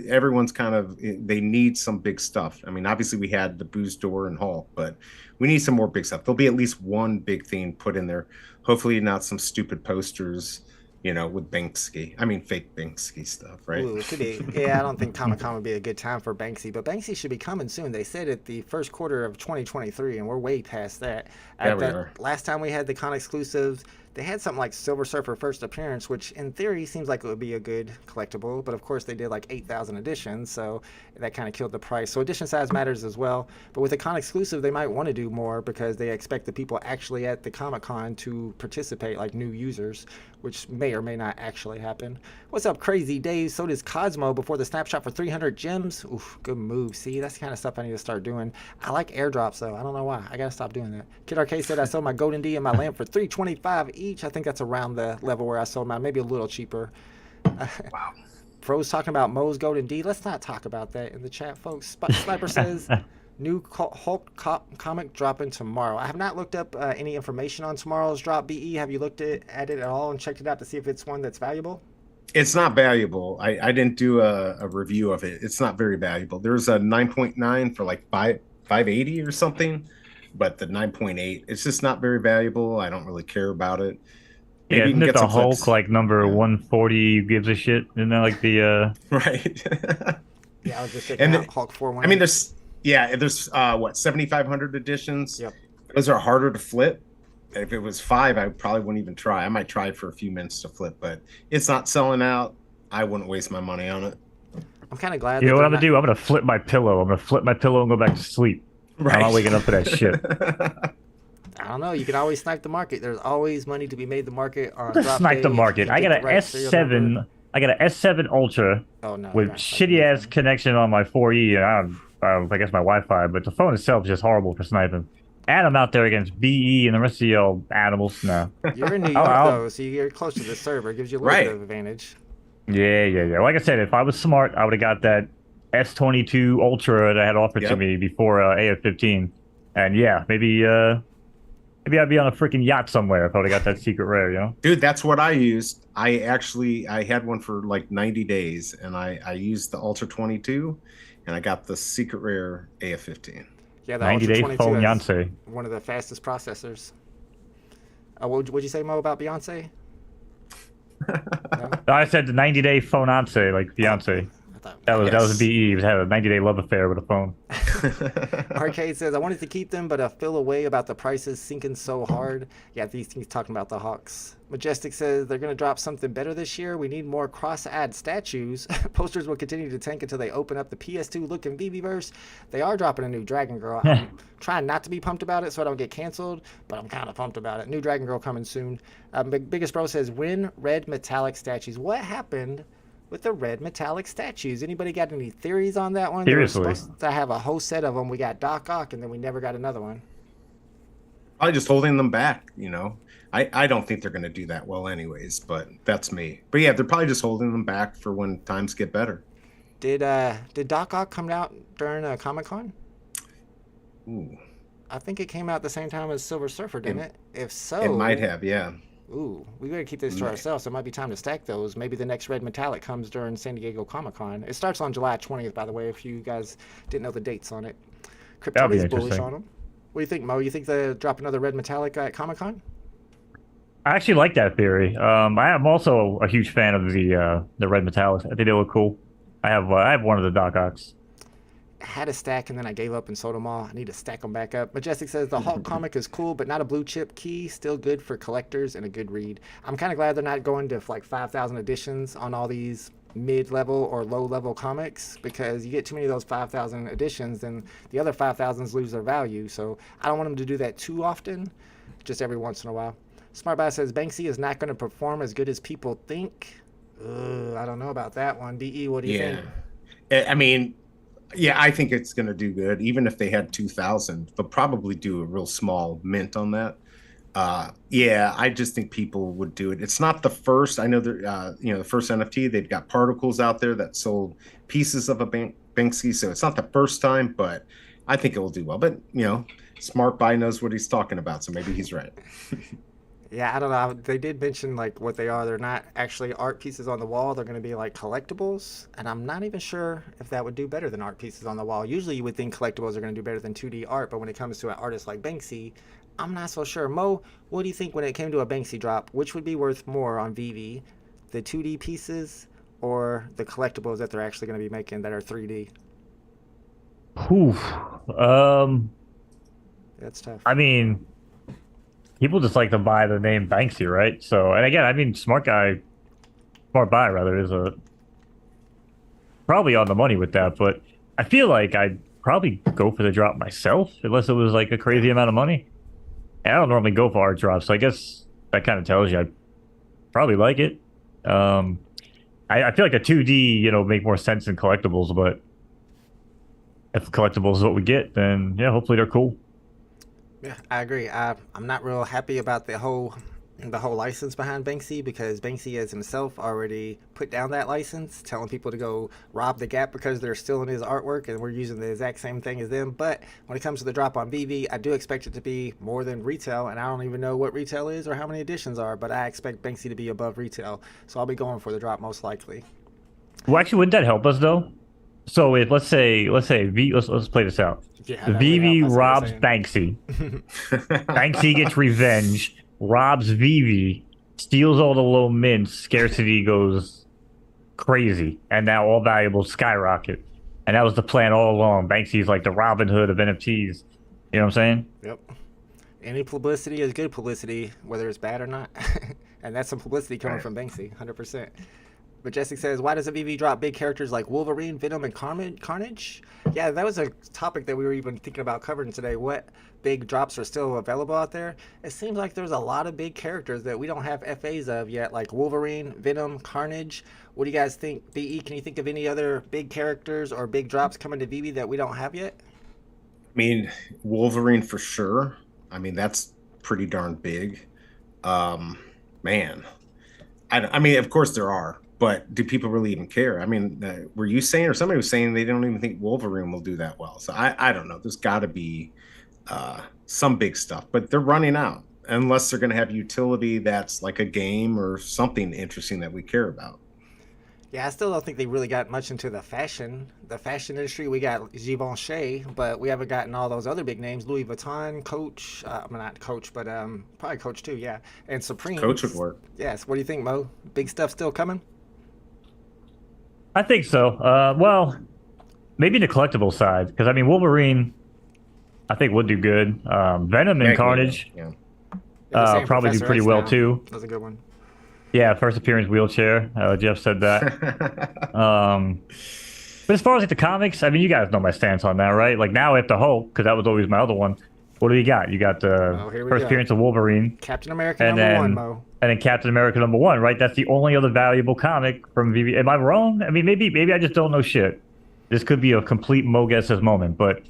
everyone's kind of, they need some big stuff. I mean, obviously we had the Booze Door and Hulk, but we need some more big stuff. There'll be at least one big thing put in there. Hopefully not some stupid posters, with Banksy. I mean, fake Banksy stuff, right? Ooh, it could be. Yeah, I don't think Comic-Con would be a good time for Banksy, but Banksy should be coming soon. They said at the first quarter of 2023, and we're way past that. Yeah, we are. Last time we had the con exclusives, they had something like Silver Surfer First Appearance, which in theory seems like it would be a good collectible, but of course they did like 8,000 editions, so that kind of killed the price. So edition size matters as well, but with the con exclusive, they might want to do more because they expect the people actually at the Comic-Con to participate, like new users, which may or may not actually happen. What's up, Crazy Dave? So does Cosmo before the snapshot for 300 gems. Oof, good move. See, that's the kind of stuff I need to start doing. I like airdrops though. I don't know why. I gotta stop doing that. Kid Arcade said I sold my golden D and my lamp for 325 each. I think that's around the level where I sold mine, maybe a little cheaper. Wow. Pro's talking about Mo's golden D. Let's not talk about that in the chat, folks. Sniper says new Hulk comic dropping tomorrow. I have not looked up any information on tomorrow's drop. BE, have you looked at it at all and checked it out to see if it's one that's valuable? It's not valuable. I didn't do a review of it. It's not very valuable. There's a 9.9 for like 580 or something, but the 9.8, it's just not very valuable. I don't really care about it. Maybe Yeah, you isn't can it get the some Hulk clips. like number 140 gives a shit? Isn't that like the Right. Yeah, I was just checking And out Hulk 418. I mean, there's what, 7,500 editions. Yep. Those are harder to flip. If it was 5, I probably wouldn't even try. I might try it for a few minutes to flip, but it's not selling out. I wouldn't waste my money on it. I'm kind of glad. You know what they're I'm gonna do? I'm gonna flip my pillow. I'm gonna flip my pillow and go back to sleep. Right. I'm not waking up for that shit. I don't know. You can always snipe the market. There's always money to be made the market on drop Snipe the day. market. You I get got the an right serial number. S7. I got an S7 Ultra Oh, no, with you're not shitty ass sniping. connection on my 4E. I guess my Wi-Fi, but the phone itself is just horrible for sniping. And I'm out there against BE and the rest of y'all animals. No. You're in New York, though, so you're close to the server. It gives you a little Right. bit of advantage. Yeah. Like I said, if I was smart, I would have got that S22 Ultra that had offered to Yep. me before AF15. And yeah, maybe I'd be on a freaking yacht somewhere if I would have got that secret rare, you know? Dude, that's what I used. I had one for like 90 days, and I used the Ultra 22, and I got the secret rare AF15. Yeah, the 90 Ultra day 22 phone has Beyonce. one of the fastest processors. What'd you say, Mo, about Beyonce? No? I said the 90-day phone Beyonce, like Beyonce. I thought That was Yes. BE. He had a 90-day love affair with a phone. Arcade says, I wanted to keep them, but I feel away about the prices sinking so hard. Yeah, he's talking about the Hawks. Majestic says they're going to drop something better this year. We need more cross-ad statues. Posters will continue to tank until they open up the PS2 looking VeVe-verse. They are dropping a new Dragon Girl. I'm trying not to be pumped about it so I don't get canceled, but I'm kind of pumped about it. New Dragon Girl coming soon. Biggest Bro says, win red metallic statues. What happened with the red metallic statues? Anybody got any theories on that one? Seriously. They were supposed to have a whole set of them. We got Doc Ock, and then we never got another one. Probably just holding them back, you know. I don't think they're going to do that well anyways, but that's me. But yeah, they're probably just holding them back for when times get better. Did Doc Ock come out during Comic-Con? Ooh, I think it came out the same time as Silver Surfer, didn't it? If so, it might have, yeah. Ooh, we better keep this to Might. ourselves. It might be time to stack those. Maybe the next red metallic comes during San Diego Comic-Con. It starts on July 20th, by the way, if you guys didn't know the dates on it. That'll be Kryptoni's bullish interesting. on them. What do you think, Mo? You think they drop another red metallic at Comic-Con? I actually like that theory. I am also a huge fan of the red metallics. I think they look cool. I have one of the Doc Ocks. had a stack and then I gave up and sold them all. I need to stack them back up. Majestic says the Hulk comic is cool, but not a blue chip key. Still good for collectors and a good read. I'm kind of glad they're not going to like 5,000 editions on all these mid-level or low-level comics, because you get too many of those 5,000 editions, then the other 5,000s lose their value. So I don't want them to do that too often, just every once in a while. Smart Buy says Banksy is not going to perform as good as people think. I don't know about that one. DE, what do you think? I mean, yeah, I think it's going to do good. Even if they had 2,000, they'll probably do a real small mint on that. Yeah, I just think people would do it. It's not the first. I know that the first NFT, they've got particles out there that sold pieces of a Banksy, so it's not the first time, but I think it will do well. But Smart Buy knows what he's talking about, so maybe he's right. Yeah, I don't know. They did mention like what they are. They're not actually art pieces on the wall. They're going to be like collectibles, and I'm not even sure if that would do better than art pieces on the wall. Usually, you would think collectibles are going to do better than 2D art, but when it comes to an artist like Banksy, I'm not so sure. Mo, what do you think when it came to a Banksy drop? Which would be worth more on VeVe, the 2D pieces or the collectibles that they're actually going to be making that are 3D? That's tough. I mean, people just like to buy the name Banksy, right? So, and again, I mean, Smart Buy rather, is probably on the money with that, but I feel like I'd probably go for the drop myself, unless it was like a crazy amount of money. And I don't normally go for art drops, so I guess that kind of tells you I'd probably like it. I feel like a 2D, make more sense than collectibles, but if collectibles is what we get, then yeah, hopefully they're cool. Yeah, I agree. I'm not real happy about the whole license behind Banksy, because Banksy as himself already put down that license, telling people to go rob the Gap because they're stealing his artwork, and we're using the exact same thing as them. But when it comes to the drop on VeVe, I do expect it to be more than retail, and I don't even know what retail is or how many editions are, but I expect Banksy to be above retail, so I'll be going for the drop most likely. Well, actually, wouldn't that help us though? So if let's say let's play this out. Yeah, VeVe robs Banksy. Banksy gets revenge, robs VeVe, steals all the low mints, scarcity goes crazy, and now all valuables skyrocket. And that was the plan all along. Banksy's like the Robin Hood of NFTs. You know what I'm saying? Yep. Any publicity is good publicity, whether it's bad or not. And that's some publicity coming from Banksy, 100%. Majestic says, why does a VeVe drop big characters like Wolverine, Venom, and Carnage? Yeah, that was a topic that we were even thinking about covering today. What big drops are still available out there? It seems like there's a lot of big characters that we don't have FAs of yet, like Wolverine, Venom, Carnage. What do you guys think? BE, can you think of any other big characters or big drops coming to VeVe that we don't have yet? I mean, Wolverine for sure. I mean, that's pretty darn big. Man. I mean, of course there are. But do people really even care? I mean, were you saying, or somebody was saying they don't even think Wolverine will do that well? So I don't know. There's got to be some big stuff, but they're running out unless they're going to have utility that's like a game or something interesting that we care about. Yeah, I still don't think they really got much into the fashion industry. We got Givenchy, but we haven't gotten all those other big names: Louis Vuitton, Coach. Not Coach, but probably Coach too. Yeah, and Supreme. Coach would work. Yes. What do you think, Mo? Big stuff still coming? I think so. Well, maybe the collectible side, because I mean Wolverine, I think would do good. Venom and Carnage, probably do pretty well too. That's a good one. Yeah, first appearance wheelchair. Jeff said that. But as far as like the comics, I mean, you guys know my stance on that, right? Like now after Hulk, because that was always my other one. What do you got? You got the first appearance of Wolverine, Captain America #1, Mo. And then Captain America #1, right? That's the only other valuable comic from VeVe. Am I wrong? I mean, maybe I just don't know shit. This could be a complete Mo guesses moment, but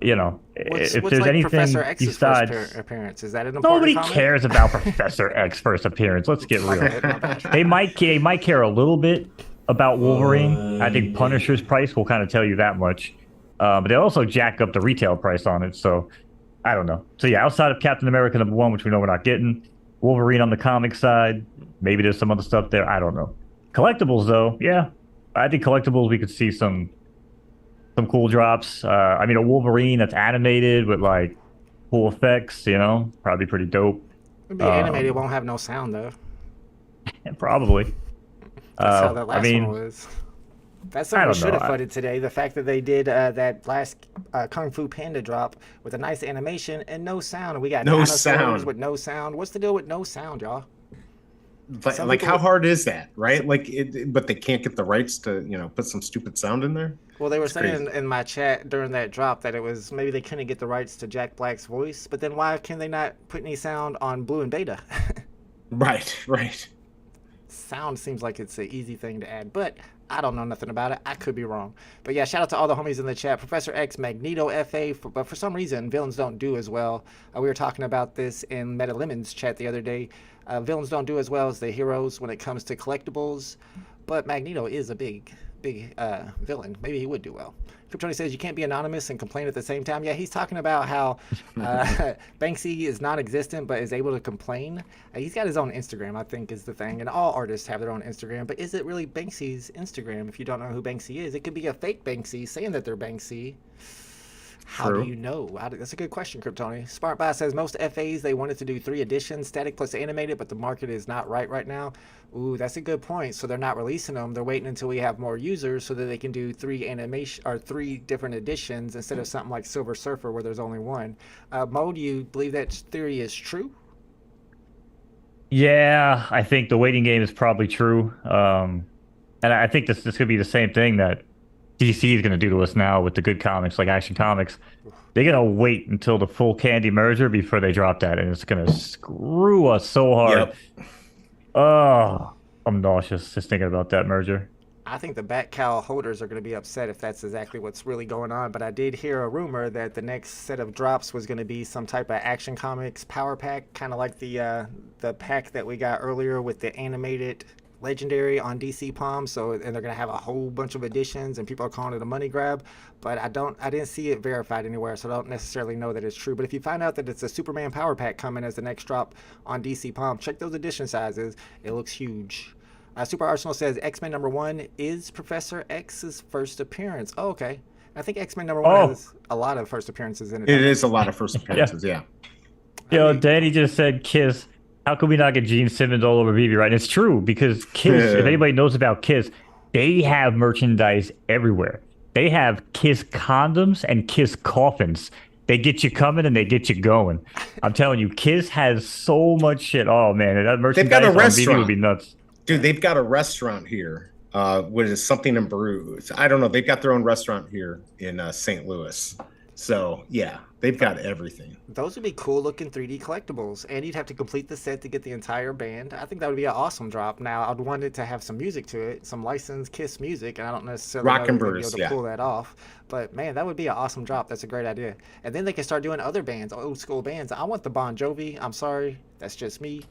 if there's like anything Professor X's besides first appearance, is that an important nobody comic? cares about Professor X first appearance. Let's get real. They might care a little bit about Wolverine. I think Punisher's price will kind of tell you that much, but they also jack up the retail price on it. So I don't know. So yeah, outside of Captain America #1, which we know we're not getting, Wolverine on the comic side, maybe there's some other stuff there. I don't know. Collectibles though, yeah, I think collectibles we could see some cool drops. I mean, a Wolverine that's animated with like cool effects, probably pretty dope. It'll be animated, it won't have no sound though. Probably. That's how that last one was. That's I something we don't should know. have fudded today. The fact that they did that last Kung Fu Panda drop with a nice animation and no sound. And we got No dinosaurs sound. with no sound. What's the deal with no sound, y'all? But, Some like, people- how hard is that, right? Like, but they can't get the rights to, put some stupid sound in there. Well, they were It's saying crazy. in my chat during that drop that it was maybe they couldn't get the rights to Jack Black's voice, but then why can they not put any sound on Blue and Beta? Right, right. Sound seems like it's an easy thing to add, but I don't know nothing about it. I could be wrong. But yeah, shout out to all the homies in the chat. Professor X, Magneto FA, but for some reason, villains don't do as well. We were talking about this in Meta Lemon's chat the other day. Villains don't do as well as the heroes when it comes to collectibles, but Magneto is a big villain. Maybe he would do well. Kryptoni says you can't be anonymous and complain at the same time. Yeah, he's talking about how Banksy is non-existent but is able to complain. He's got his own Instagram, I think, is the thing. And all artists have their own Instagram. But is it really Banksy's Instagram if you don't know who Banksy is? It could be a fake Banksy saying that they're Banksy. How True. do you know? That's a good question, Kryptoni. SmartBot says most FAs, they wanted to do 3 editions, static plus animated, but the market is not right now. Ooh, that's a good point. So they're not releasing them. They're waiting until we have more users so that they can do 3 animation or 3 different editions instead of something like Silver Surfer where there's only one. Mo, do you believe that theory is true? Yeah, I think the waiting game is probably true. And I think this could be the same thing that DC is going to do to us now with the good comics like Action Comics. They're going to wait until the full Candy merger before they drop that, and it's going to screw us so hard. Yep. Oh, I'm nauseous just thinking about that merger. I think the Bat Cow holders are going to be upset if that's exactly what's really going on. But I did hear a rumor that the next set of drops was going to be some type of Action Comics power pack, kind of like the pack that we got earlier with the animated Legendary on DC Palm. So, and they're going to have a whole bunch of editions, and people are calling it a money grab. But I didn't see it verified anywhere, so I don't necessarily know that it's true. But if you find out that it's a Superman power pack coming as the next drop on DC Palm, check those edition sizes. It looks huge. Super Arsenal says X-Men #1 is Professor X's first appearance. Oh, okay. I think X-Men #1 has a lot of first appearances in it. It is a lot of first appearances, yeah. Yo, Danny just said Kiss. How could we not get Gene Simmons all over VeVe, right? And it's true, because Kiss, if anybody knows about Kiss, they have merchandise everywhere. They have Kiss condoms and Kiss coffins. They get you coming and they get you going. I'm telling you, Kiss has so much shit. Oh, man, that merchandise got a on VeVe restaurant. would be nuts. Dude, they've got a restaurant here. What is it, something in Peru? I don't know. They've got their own restaurant here in St. Louis. So, yeah, they've got everything. Those would be cool looking 3D collectibles, and you'd have to complete the set to get the entire band. I think that would be an awesome drop. Now, I'd want it to have some music to it, some licensed Kiss music, and I don't necessarily Rock know and if they'd be Bruce, able to yeah. pull that off. But man, that would be an awesome drop. That's a great idea. And then they can start doing other bands, old school bands. I want the Bon Jovi. I'm sorry, that's just me.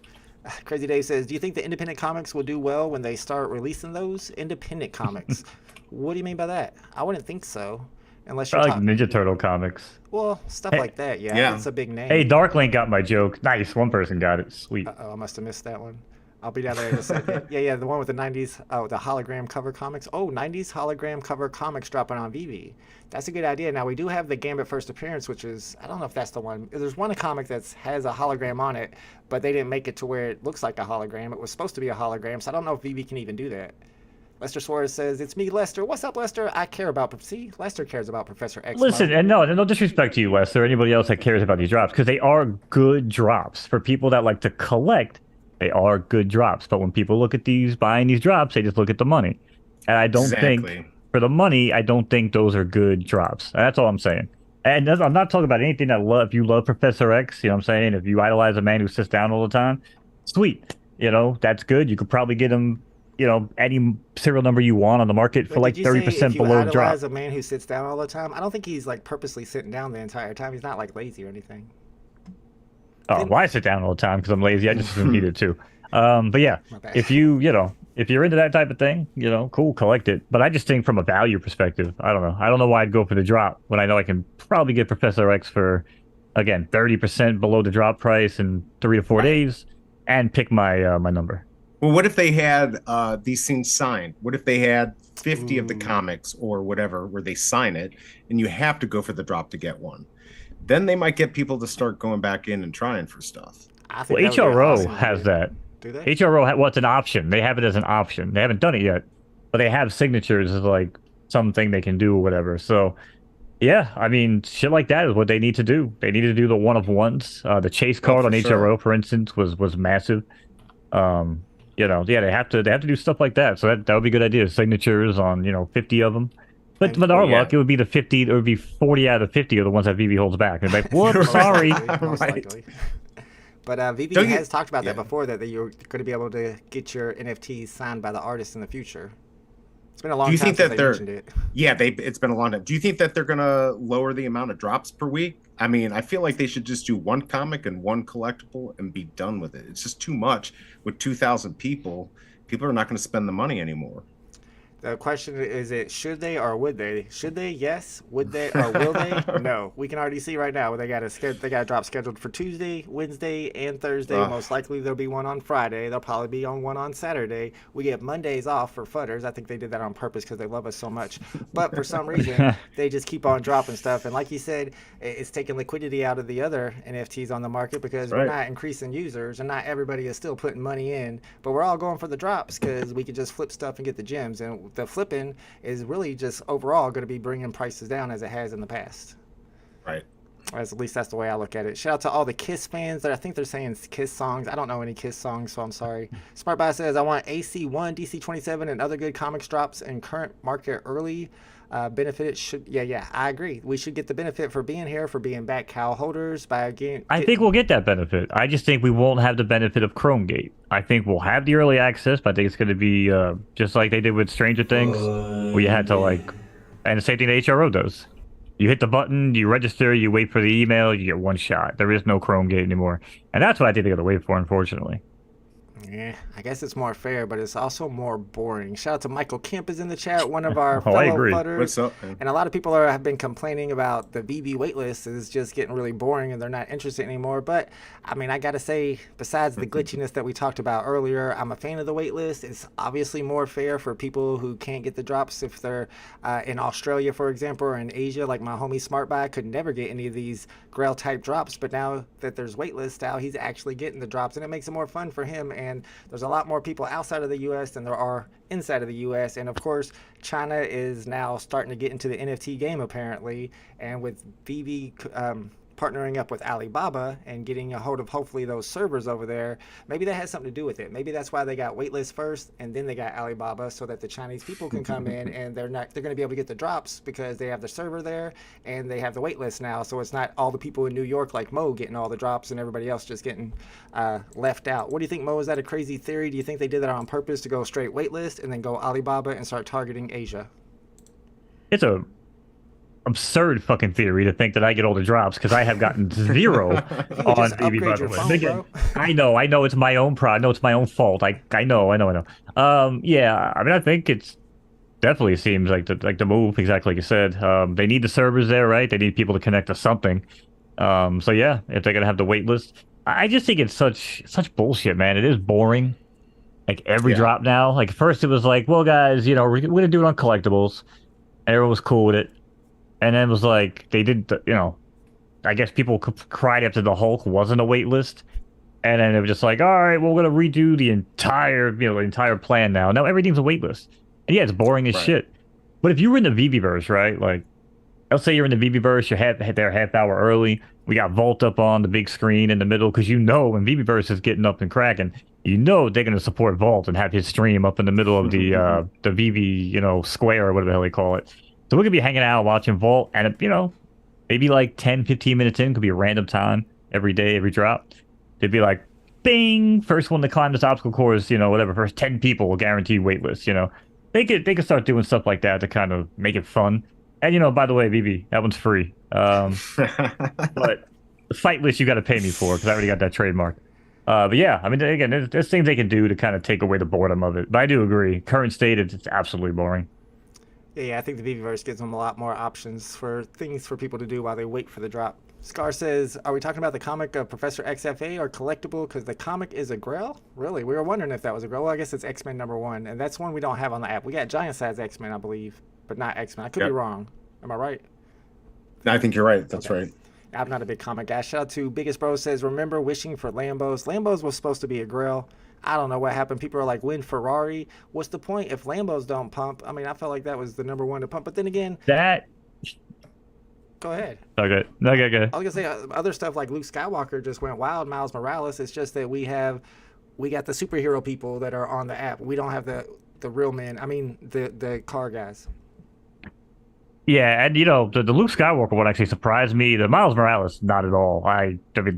Crazy Dave says, do you think the independent comics will do well when they start releasing those? Independent comics. What do you mean by that? I wouldn't think so. Unless you're Probably like Ninja Turtle comics. well, stuff Hey, like that, yeah. yeah. It's a big name. Hey, Darklink got my joke. Nice. One person got it. Sweet. Uh-oh, I must have missed that one. I'll be down there in a second. Yeah, the one with the 90s, the hologram cover comics. Oh, 90s hologram cover comics dropping on VeVe. That's a good idea. Now, we do have the Gambit first appearance, which is, I don't know if that's the one. There's one comic that has a hologram on it, but they didn't make it to where it looks like a hologram. It was supposed to be a hologram, so I don't know if VeVe can even do that. Lester Suarez says, it's me, Lester. What's up, Lester? I care about... See, Lester cares about Professor X. Listen, and no disrespect to you, Lester, or anybody else that cares about these drops, because they are good drops. For people that like to collect, they are good drops. But when people look at these, buying these drops, they just look at the money. And I don't think, for the money, I don't think those are good drops. That's all I'm saying. And I'm not talking about anything that if you love Professor X, you know what I'm saying? If you idolize a man who sits down all the time, sweet. You know, that's good. You could probably get him, you know, any serial number you want on the market for like 30% below drop. As a man who sits down all the time, I don't think he's like purposely sitting down the entire time. He's not like lazy or anything. Oh, well, I sit down all the time because I'm lazy. I just need it too. But yeah, if you're into that type of thing, you know, cool, collect it. But I just think from a value perspective, I don't know. I don't know why I'd go for the drop when I know I can probably get Professor X for, again, 30% below the drop price in 3 to 4 days and pick my my number. Well, what if they had these things signed? What if they had 50 of the comics or whatever where they sign it and you have to go for the drop to get one? Then they might get people to start going back in and trying for stuff. I think Well, that would be HRO awesome has idea. that. Do they? HRO, well, it's an option. They have it as an option. They haven't done it yet. but they have signatures as like something they can do or whatever. So yeah, I mean, shit like that is what they need to do. They need to do the one of ones. The chase card on HRO, for instance, was massive. You know, yeah, they have to do stuff like that. So that would be a good idea. Signatures on 50 of them. But with our luck, it would be the 50. It would be 40 out of the 50 are the ones that VeVe holds back. And like, whoops, sorry. Most likely. But VeVe has talked about that before, that you're going to be able to get your NFTs signed by the artists in the future. It's been a long time since they mentioned it. Yeah, it's been a long time. Do you think that they're going to lower the amount of drops per week? I mean, I feel like they should just do one comic and one collectible and be done with it. It's just too much. With 2,000 people, people are not going to spend the money anymore. The question is, should they or would they? Should they? Yes. Would they or will they? No. We can already see right now they got a drop scheduled for Tuesday, Wednesday, and Thursday. Most likely there'll be one on Friday. There'll probably be one on Saturday. We get Mondays off for FUDDERS. I think they did that on purpose because they love us so much. But for some reason, they just keep on dropping stuff. And like you said, it's taking liquidity out of the other NFTs on the market because we're not increasing users and not everybody is still putting money in. But we're all going for the drops because we can just flip stuff and get the gems. And the flipping is really just overall going to be bringing prices down as it has in the past. Right. At least that's the way I look at it. Shout out to all the Kiss fans. I think they're saying Kiss songs. I don't know any Kiss songs, so I'm sorry. SmartBuy says, I want AC1, DC27, and other good comics drops in current market early. Benefit should, yeah, I agree. We should get the benefit for being here, for being back cow holders. I think we'll get that benefit. I just think we won't have the benefit of ChromeGate. I think we'll have the early access, but I think it's going to be just like they did with Stranger Things, where you had to and the same thing that HRO does. You hit the button, you register, you wait for the email, you get one shot. There is no ChromeGate anymore. And that's what I think they're going to wait for, unfortunately. Yeah, I guess it's more fair, but it's also more boring. Shout out to Michael Kemp is in the chat, one of our fellow FUDDERS. What's up, man? And a lot of people have been complaining about the VeVe waitlist is just getting really boring and they're not interested anymore. But I mean, I got to say, besides the glitchiness that we talked about earlier, I'm a fan of the waitlist. It's obviously more fair for people who can't get the drops if they're in Australia, for example, or in Asia. Like my homie SmartBuy could never get any of these Grail type drops, but now that there's waitlist now, he's actually getting the drops, and it makes it more fun for him. And there's a lot more people outside of the U.S. than there are inside of the U.S. And of course, China is now starting to get into the NFT game apparently, and with VeVe partnering up with Alibaba and getting a hold of hopefully those servers over there, maybe that has something to do with it. Maybe that's why they got Waitlist first and then they got Alibaba, so that the Chinese people can come in and they're going to be able to get the drops because they have the server there and they have the waitlist now. So it's not all the people in New York like Mo getting all the drops and everybody else just getting left out. What do you think, Mo? Is that a crazy theory? Do you think they did that on purpose to go straight waitlist and then go Alibaba and start targeting Asia? It's a absurd fucking theory to think that I get all the drops because I have gotten zero on VeVe, by the way. Again, I know it's my own I know it's my own fault. I know. Yeah, I mean, I think it's definitely seems like the move, exactly like you said. They need the servers there, right? They need people to connect to something. So yeah, if they're gonna have the wait list, I just think it's such bullshit, man. It is boring. Like every drop now. Like first it was like, well, guys, we're gonna do it on collectibles, and everyone was cool with it. And then it was like, they did, I guess people cried after the Hulk wasn't a wait list. And then it was just like, all right, well, we're going to redo the entire plan now. Now everything's a wait list. And yeah, it's boring as shit. But if you were in the VeVeverse, right? Like, let's say you're in the VeVeverse, you're there half hour early. We got Vault up on the big screen in the middle, because when VeVeverse is getting up and cracking, they're going to support Vault and have his stream up in the middle of the VeVe, square or whatever the hell they call it. So we could be hanging out watching Vault, and maybe like 10, 15 minutes in, could be a random time every day, every drop. They'd be like, bing, first one to climb this obstacle course, whatever, first 10 people will guarantee waitlist, They could start doing stuff like that to kind of make it fun. And by the way, VeVe, that one's free. But the fight list you got to pay me for, because I already got that trademark. But yeah, I mean, again, there's things they can do to kind of take away the boredom of it. But I do agree, current state, it's absolutely boring. Yeah, I think the VeVeverse gives them a lot more options for things for people to do while they wait for the drop. Scar says, are we talking about the comic of Professor XFA or collectible? Because the comic is a Grail? Really? We were wondering if that was a Grail. Well, I guess it's X-Men #1, and that's one we don't have on the app. We got giant size X-Men, I believe, but not X-Men. I could be wrong. Am I right? I think you're right. That's right. I'm not a big comic guy. Shout out to Biggest Bro says, remember wishing for Lambos. Lambos was supposed to be a Grail. I don't know what happened. People are like, win Ferrari. What's the point if Lambos don't pump? I mean, I felt like that was the number one to pump. But then again, That. go ahead. Okay. Okay. I was gonna say other stuff like Luke Skywalker just went wild. Miles Morales. It's just that we got the superhero people that are on the app. We don't have the real men. I mean, the car guys. Yeah, and the Luke Skywalker one actually surprised me. The Miles Morales, not at all. I mean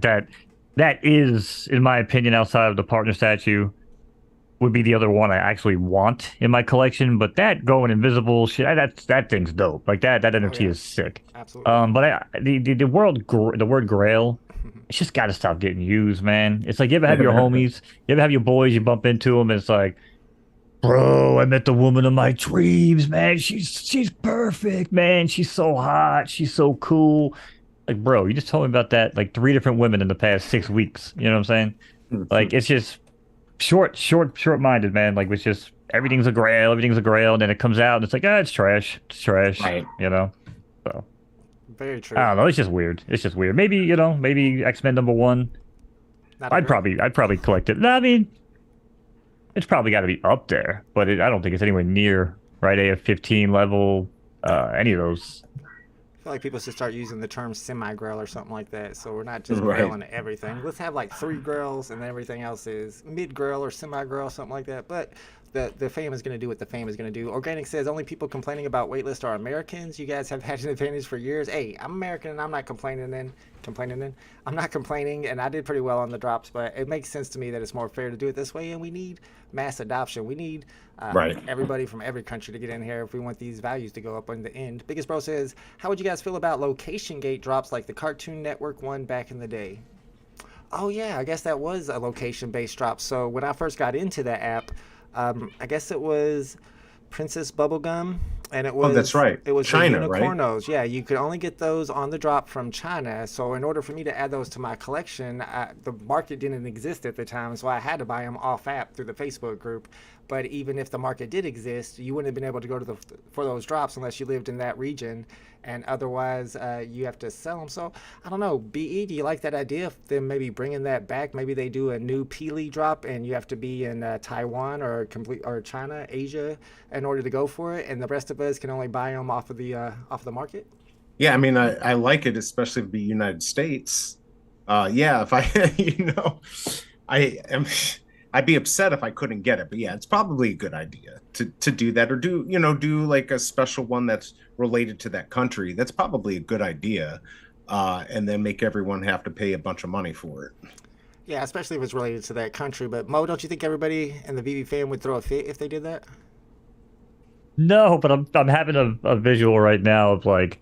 that is, in my opinion, outside of the partner statue, would be the other one I actually want in my collection. But that going invisible shit, that thing's dope. Like that NFT is sick. Absolutely. But the word Grail, it's just got to stop getting used, man. It's like you ever have your homies, you ever have your boys, you bump into them, and it's like, bro, I met the woman of my dreams, man. She's perfect, man. She's so hot. She's so cool. Like, bro, you just told me about that like 3 different women in the past 6 weeks. You know what I'm saying? Like, it's just short-minded, man. Like, it's just everything's a grail, and then it comes out and it's like, it's trash. It's trash. Right. So Very true. I don't know. It's just weird. Maybe maybe X-Men #1. I'd probably collect it. No, I mean, it's probably got to be up there, but I don't think it's anywhere near right AF-15 level. Any of those. I feel like people should start using the term semi-grail or something like that, so we're not just grailing everything. Let's have like 3 grails and then everything else is mid-grail or semi-grail, something like that. But the fame is going to do what the fame is going to do. Organic says only people complaining about Waitlist are Americans. You guys have had an advantage for years. Hey, I'm American and I'm not complaining. I'm not complaining, and I did pretty well on the drops, but it makes sense to me that it's more fair to do it this way, and we need mass adoption. We need everybody from every country to get in here if we want these values to go up in the end. Biggest Bro says, how would you guys feel about location gate drops like the Cartoon Network one back in the day? Oh yeah, I guess that was a location-based drop. So when I first got into the app, I guess it was Princess Bubblegum, and it was that's right. It was China, the right? unicornos. Yeah, you could only get those on the drop from China. So in order for me to add those to my collection, the market didn't exist at the time, so I had to buy them off app through the Facebook group. But even if the market did exist, you wouldn't have been able to go to for those drops unless you lived in that region, and otherwise you have to sell them. So I don't know, BE, do you like that idea of them maybe bringing that back? Maybe they do a new Peely drop, and you have to be in Taiwan or China, Asia, in order to go for it, and the rest of us can only buy them off of the market. Yeah, I mean, I like it, especially if the United States. Yeah, if I'd be upset if I couldn't get it, but yeah, it's probably a good idea to do that, or do like a special one that's related to that country. That's probably a good idea, and then make everyone have to pay a bunch of money for it. Yeah, especially if it's related to that country. But Mo, don't you think everybody in the VeVe fan would throw a fit if they did that? No, but I'm having a visual right now of like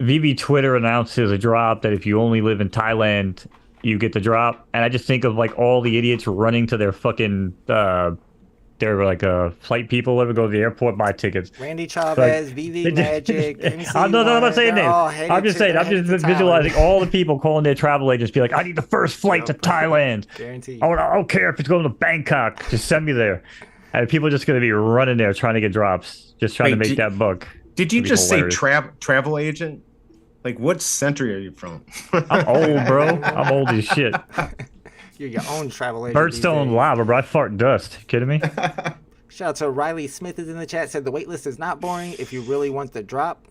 VeVe Twitter announces a drop that if you only live in Thailand, you get the drop, and I just think of like all the idiots running to their fucking they're like flight people who ever go to the airport, buy tickets. Randy Chavez, like, VeVe Magic, MC I'm not saying names. I'm just to visualizing all the people calling their travel agents, be like, I need the first flight to Thailand. Guaranteed. I don't care if it's going to Bangkok, just send me there. And people are just going to be running there trying to get drops, just trying to make that buck. Did you just say travel agent? Like, what century are you from? I'm old, bro. I'm old as shit. You're your own travel agent. Birdstone lava, bro. I fart dust. You kidding me? Shout out to Riley Smith is in the chat. Said the waitlist is not boring if you really want the drop.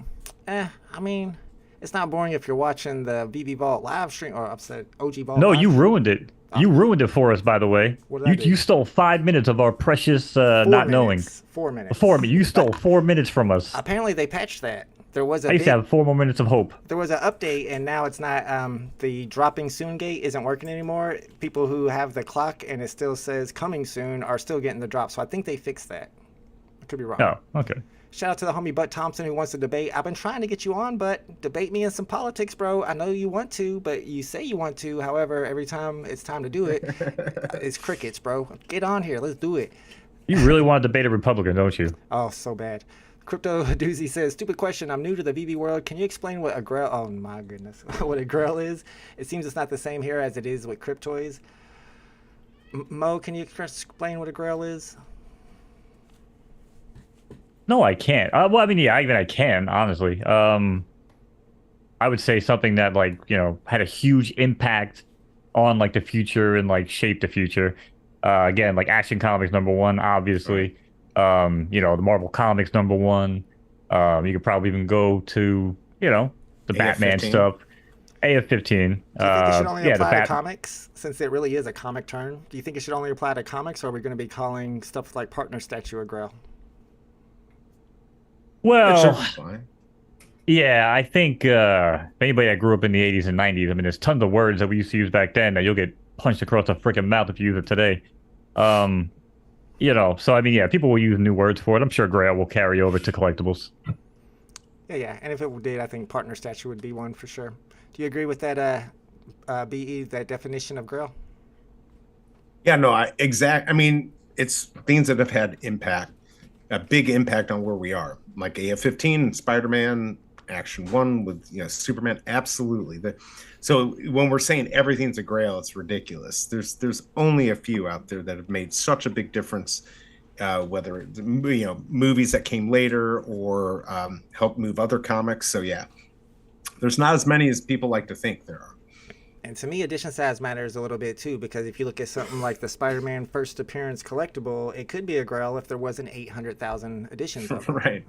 I mean, it's not boring if you're watching the VeVe Vault live stream or upset OG Vault. No, you ruined it. You ruined it for us, by the way. You stole 5 minutes of our precious not knowing. 4 minutes. You stole 4 minutes from us. Apparently, they patched that. There was I used to have 4 more minutes of hope. There was an update, and now it's not. The dropping soon gate isn't working anymore. People who have the clock and it still says coming soon are still getting the drop. So I think they fixed that. I could be wrong. Oh, okay. Shout out to the homie Butt Thompson who wants to debate. I've been trying to get you on, but debate me in some politics, bro. I know you want to, but you say you want to. However, every time it's time to do it, it's crickets, bro. Get on here. Let's do it. You really want to debate a Republican, don't you? Oh, so bad. Crypto Doozy says, stupid question. I'm new to the VeVe world. Can you explain what a grail? Oh my goodness, what a grail is? It seems it's not the same here as it is with Cryptoys. Mo, can you explain what a grail is? No, I can't. Well, I mean, yeah, I can, honestly. I would say something that, like, had a huge impact on, like, the future and, like, shaped the future. Again, like Action Comics #1, obviously. You know, the Marvel Comics #1. You could probably even go to, you know, the Batman 15. stuff. AF-15. Do you think it should only Yeah, apply to comics, since it really is a comic term? Do you think it should only apply to comics, or are we going to be calling stuff like partner statue a grail? Well, It should be fine. yeah, I think anybody that grew up in the 80s and 90s, I mean, there's tons of words that we used to use back then that you'll get punched across the freaking mouth if you use it today. You know, so I mean, yeah, people will use new words for it. I'm sure Grail will carry over to collectibles. Yeah, and if it did, I think partner statue would be one for sure. Do you agree with that, BE, that definition of grail? Yeah, no, I mean, it's things that have had impact, a big impact on where we are. Like AF-15, Spider-Man, Action 1 with, you know, Superman, absolutely. So when we're saying everything's a grail, it's ridiculous. There's only a few out there that have made such a big difference, whether it's, you know, movies that came later or helped move other comics. So yeah, there's not as many as people like to think there are. And to me, edition size matters a little bit too, because if you look at something like the Spider-Man first appearance collectible, it could be a grail if there wasn't 800,000 editions of it. Right.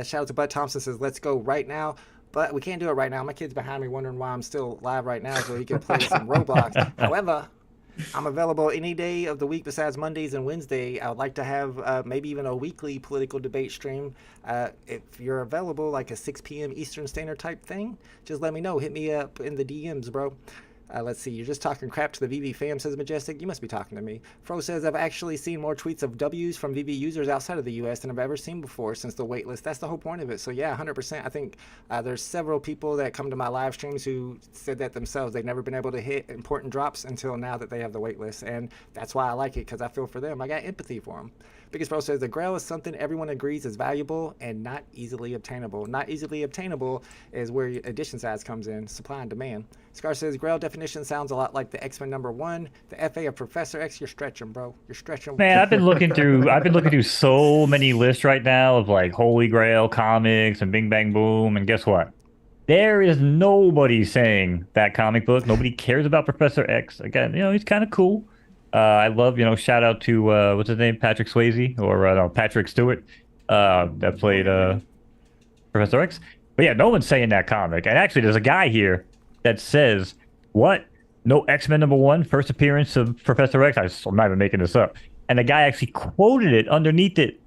Shout out to Bud Thompson, says, let's go right now. But we can't do it right now. My kid's behind me wondering why I'm still live right now so he can play some Roblox. However, I'm available any day of the week besides Mondays and Wednesday. I would like to have maybe even a weekly political debate stream. If you're available, like a 6 p.m. Eastern Standard type thing, just let me know. Hit me up in the DMs, bro. Let's see. You're just talking crap to the VeVe fam, says Majestic. You must be talking to me. Fro says, I've actually seen more tweets of W's from VeVe users outside of the U.S. than I've ever seen before since the waitlist. That's the whole point of it. So yeah, 100%. I think there's several people that come to my live streams who said that themselves. They've never been able to hit important drops until now that they have the waitlist. And that's why I like it, because I feel for them. I got empathy for them. Biggest Bro says, the grail is something everyone agrees is valuable and not easily obtainable. Not easily obtainable is where your edition size comes in, supply and demand. Scar says, grail definition sounds a lot like the X-Men #1. The FA of Professor X, you're stretching, bro. You're stretching. Man, I've been looking through so many lists right now of like Holy Grail comics and Bing Bang Boom, and guess what? There is nobody saying that comic book. Nobody cares about Professor X. Again, you know, he's kind of cool. I love, you know, shout out to, what's his name? Patrick Swayze, or no, Patrick Stewart, that played Professor X. But yeah, no one's saying that comic. And actually, there's a guy here that says, what? No X-Men #1, first appearance of Professor X? I'm not even making this up. And the guy actually quoted it underneath it.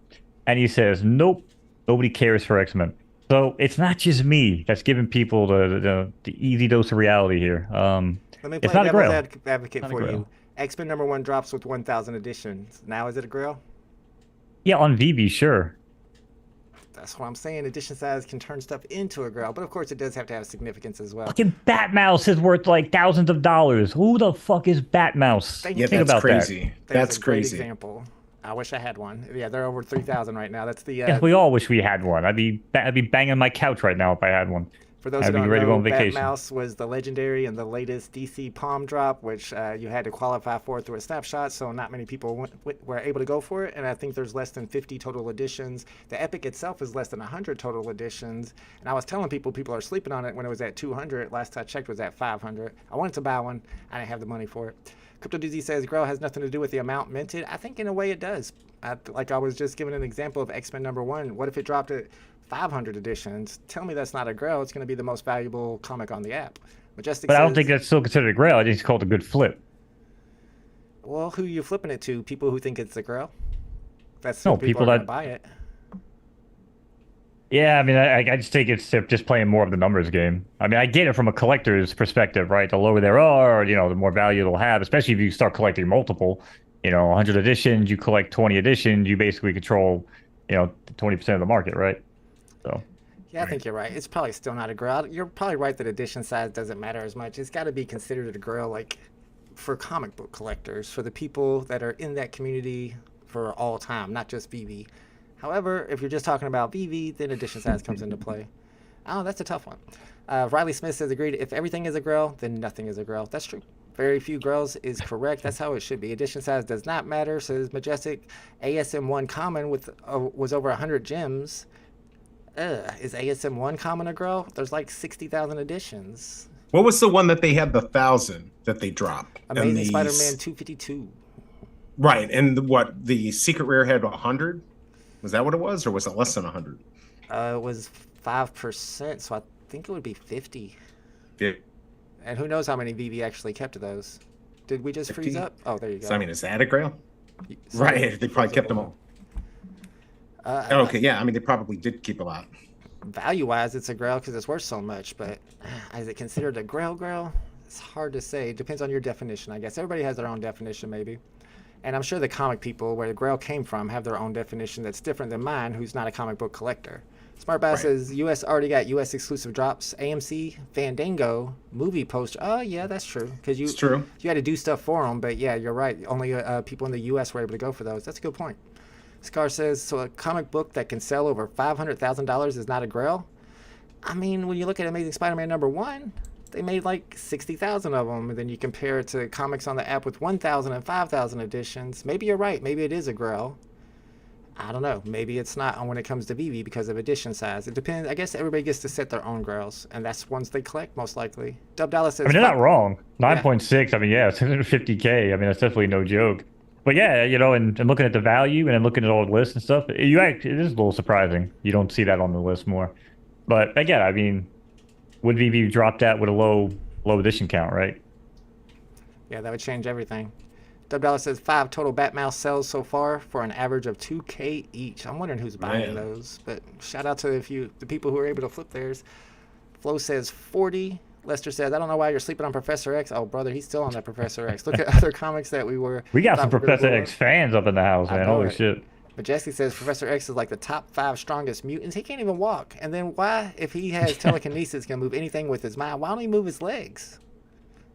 And he says, nope, nobody cares for X-Men. So it's not just me that's giving people the easy dose of reality here. Let me play devil's advocate for you. X-Men #1 drops with 1,000 editions. Now is it a grail? Yeah, on VeVe, sure. That's what I'm saying. Edition size can turn stuff into a grail, but of course it does have to have significance as well. Fucking Batmouse is worth like thousands of dollars. Who the fuck is Batmouse? Yeah, Think that's about crazy. That's That's a great crazy. example. I wish I had one. Yeah, they're over 3,000 right now. That's the. Yeah, we all wish we had one. I'd be banging my couch right now if I had one. For those who don't know, Batmouse was the legendary and the latest DC Palm drop, which you had to qualify for through a snapshot, so not many people were able to go for it, and I think there's less than 50 total editions. The Epic itself is less than 100 total editions, and I was telling people are sleeping on it when it was at 200. Last I checked, it was at 500. I wanted to buy one. I didn't have the money for it. Crypto DZ says, Grail has nothing to do with the amount minted. I think in a way it does. Like I was just giving an example of X-Men #1. What if it dropped at 500 editions? Tell me that's not a grail. It's going to be the most valuable comic on the app. Majestic But says, I don't think that's still considered a grail. I think it's called a good flip. Well, who are you flipping it to? People who think it's a grail? That's No, people people are that going to buy it. Yeah, I mean, I just think it's just playing more of the numbers game. I mean, I get it from a collector's perspective, right? The lower there are, you know, the more value it'll have, especially if you start collecting multiple. You know, 100 editions, you collect 20 editions, you basically control, you know, 20% of the market, right? So. Yeah, I think you're right. It's probably still not a grail. You're probably right that edition size doesn't matter as much. It's got to be considered a grail, like, for comic book collectors, for the people that are in that community for all time, not just VeVe. However, if you're just talking about VeVe, then edition size comes into play. Oh, that's a tough one. Riley Smith says, agreed, if everything is a grail, then nothing is a grail. That's true. Very few grails is correct. That's how it should be. Edition size does not matter, says Majestic. ASM1 common was over 100 gems. Is ASM1 common a grail? There's like 60,000 editions. What was the one that they had the 1,000 that they dropped? Amazing Spider-Man 252. Right, and what the secret rare had 100? Was that what it was, or was it less than 100? It was 5%, so I think it would be 50. Yeah. And who knows how many VeVe actually kept of those? Did we just 50? freeze up? Oh, there you go. So I mean, is that a grail? So Right, they probably kept them all. Okay, yeah, I mean, they probably did keep a lot. Value-wise, it's a grail because it's worth so much, but is it considered a grail? It's hard to say. It depends on your definition, I guess. Everybody has their own definition, maybe. And I'm sure the comic people, where the grail came from, have their own definition that's different than mine, who's not a comic book collector. Smart Bass says, US already got US exclusive drops. AMC, Fandango, movie poster. Oh, yeah, that's true. Because It's true. You had to do stuff for them, but yeah, you're right. Only people in the US were able to go for those. That's a good point. Scar says, so a comic book that can sell over $500,000 is not a grail? I mean, when you look at Amazing Spider-Man #1, they made like 60,000 of them, and then you compare it to comics on the app with 1,000 and 5,000 editions. Maybe you're right. Maybe it is a grail. I don't know. Maybe it's not when it comes to VeVe because of edition size. It depends. I guess everybody gets to set their own grails, and that's ones they collect most likely. Dub Dollar says, I mean, they're not wrong. 9.6. I mean, yeah, 650K. I mean, that's definitely no joke. But yeah, you know, and looking at the value and then looking at all the lists and stuff, it is a little surprising. You don't see that on the list more. But again, I mean, would VeVe drop that with a low edition count, right? Yeah, that would change everything. Dub Dollar says 5 total Batmouse sales so far for an average of 2K each. I'm wondering who's buying those, but shout out to the people who were able to flip theirs. Flo says 40. Lester says, I don't know why you're sleeping on Professor X. Oh, brother, he's still on that Professor X. Look at other comics that we got some Professor X fans up in the house, man. Holy shit. Majestic says Professor X is like the top 5 strongest mutants. He can't even walk. And then why, if he has telekinesis, can move anything with his mind, why don't he move his legs?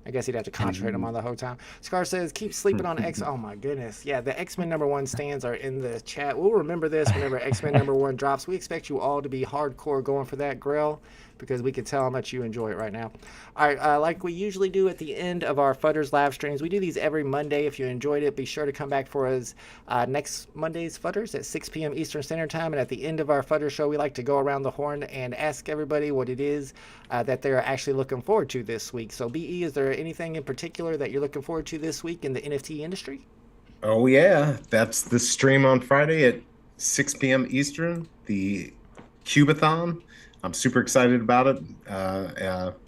I guess he'd have to concentrate him on the whole time. Scar says, keep sleeping on X. Oh, my goodness. Yeah, the X-Men #1 stands are in the chat. We'll remember this whenever X-Men #1 drops. We expect you all to be hardcore going for that grail because we can tell how much you enjoy it right now. All right, like we usually do at the end of our FUDDERS live streams, we do these every Monday. If you enjoyed it, be sure to come back for us next Monday's FUDDERS at 6 p.m. Eastern Standard Time. And at the end of our FUDDERS show, we like to go around the horn and ask everybody what it is that they're actually looking forward to this week. So, BE, is there anything in particular that you're looking forward to this week in the NFT industry? Oh, yeah. That's the stream on Friday at 6 p.m. Eastern, the Cubathon. I'm super excited about it.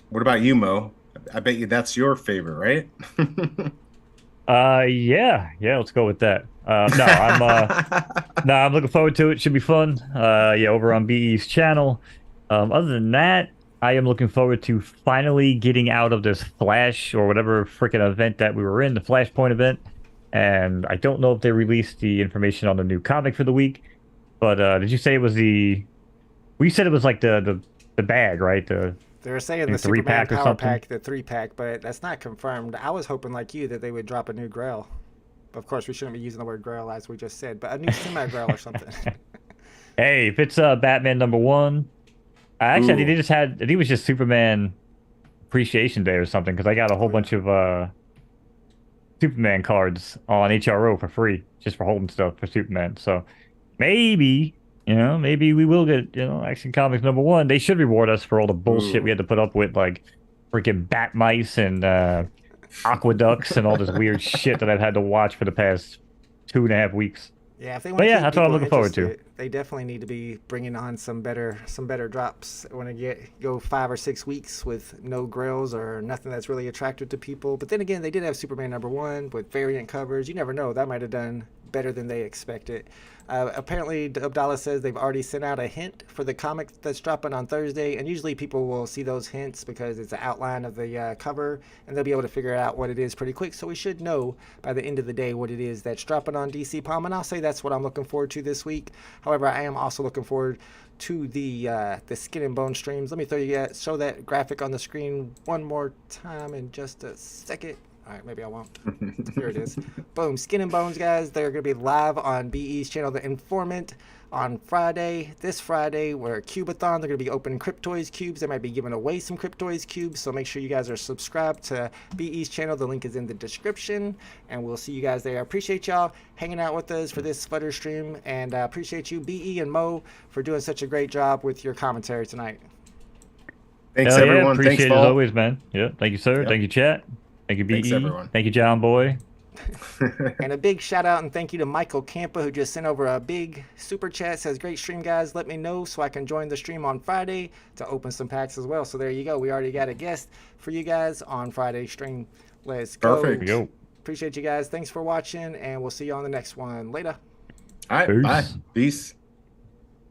What about you, Mo? I bet you that's your favorite, right? Yeah, let's go with that. I'm looking forward to it. Should be fun. Yeah, over on BE's channel. Other than that, I am looking forward to finally getting out of this Flash or whatever freaking event that we were in, the Flashpoint event. And I don't know if they released the information on the new comic for the week, but did you say it was we said it was like the bag, right? They were saying the Superman Power Pack, the 3-pack, but that's not confirmed. I was hoping, like you, that they would drop a new Grail. Of course, we shouldn't be using the word Grail as we just said, but a new semi-Grail or something. Hey, if it's Batman #1, actually, I think I think it was just Superman Appreciation Day or something, because I got a whole bunch of Superman cards on HRO for free, just for holding stuff for Superman. So maybe we will get, Action Comics #1. They should reward us for all the bullshit we had to put up with, like freaking bat mice and aqueducts and all this weird shit that I've had to watch for the past 2.5 weeks. Yeah, if they want that's what I'm looking forward to. They definitely need to be bringing on some better drops. I want to go 5 or 6 weeks with no grails or nothing that's really attractive to people. But then again, they did have Superman #1 with variant covers. You never know, that might have done better than they expected. Apparently, Abdallah says they've already sent out a hint for the comic that's dropping on Thursday, and usually people will see those hints because it's an outline of the cover, and they'll be able to figure out what it is pretty quick. So we should know by the end of the day what it is that's dropping on DC Palm, and I'll say that's what I'm looking forward to this week. However, I am also looking forward to the Skin and Bone streams. Let me show that graphic on the screen one more time in just a second. All right, maybe I won't. Here it is. Boom. Skin and Bones, guys. They're going to be live on BE's channel, The Informant, on this Friday, where Cubathon. They're going to be opening Cryptoids cubes. They might be giving away some Cryptoids cubes, so make sure you guys are subscribed to BE's channel. The link is in the description, and we'll see you guys there. I appreciate y'all hanging out with us for this Fudder stream, and I appreciate you, BE and Mo, for doing such a great job with your commentary tonight. Thanks, everyone. Appreciate Thanks, it as always, man. Yeah, thank you, sir. Yep. Thank you, chat. Thank you, BE. Thanks, everyone. Thank you, John Boy. And a big shout out and thank you to Michael Campa, who just sent over a big super chat. Says, great stream, guys. Let me know so I can join the stream on Friday to open some packs as well. So there you go. We already got a guest for you guys on Friday's stream. Let's go. Perfect. Go. Appreciate you guys. Thanks for watching, and we'll see you on the next one. Later. All right. Peace. Bye. Peace.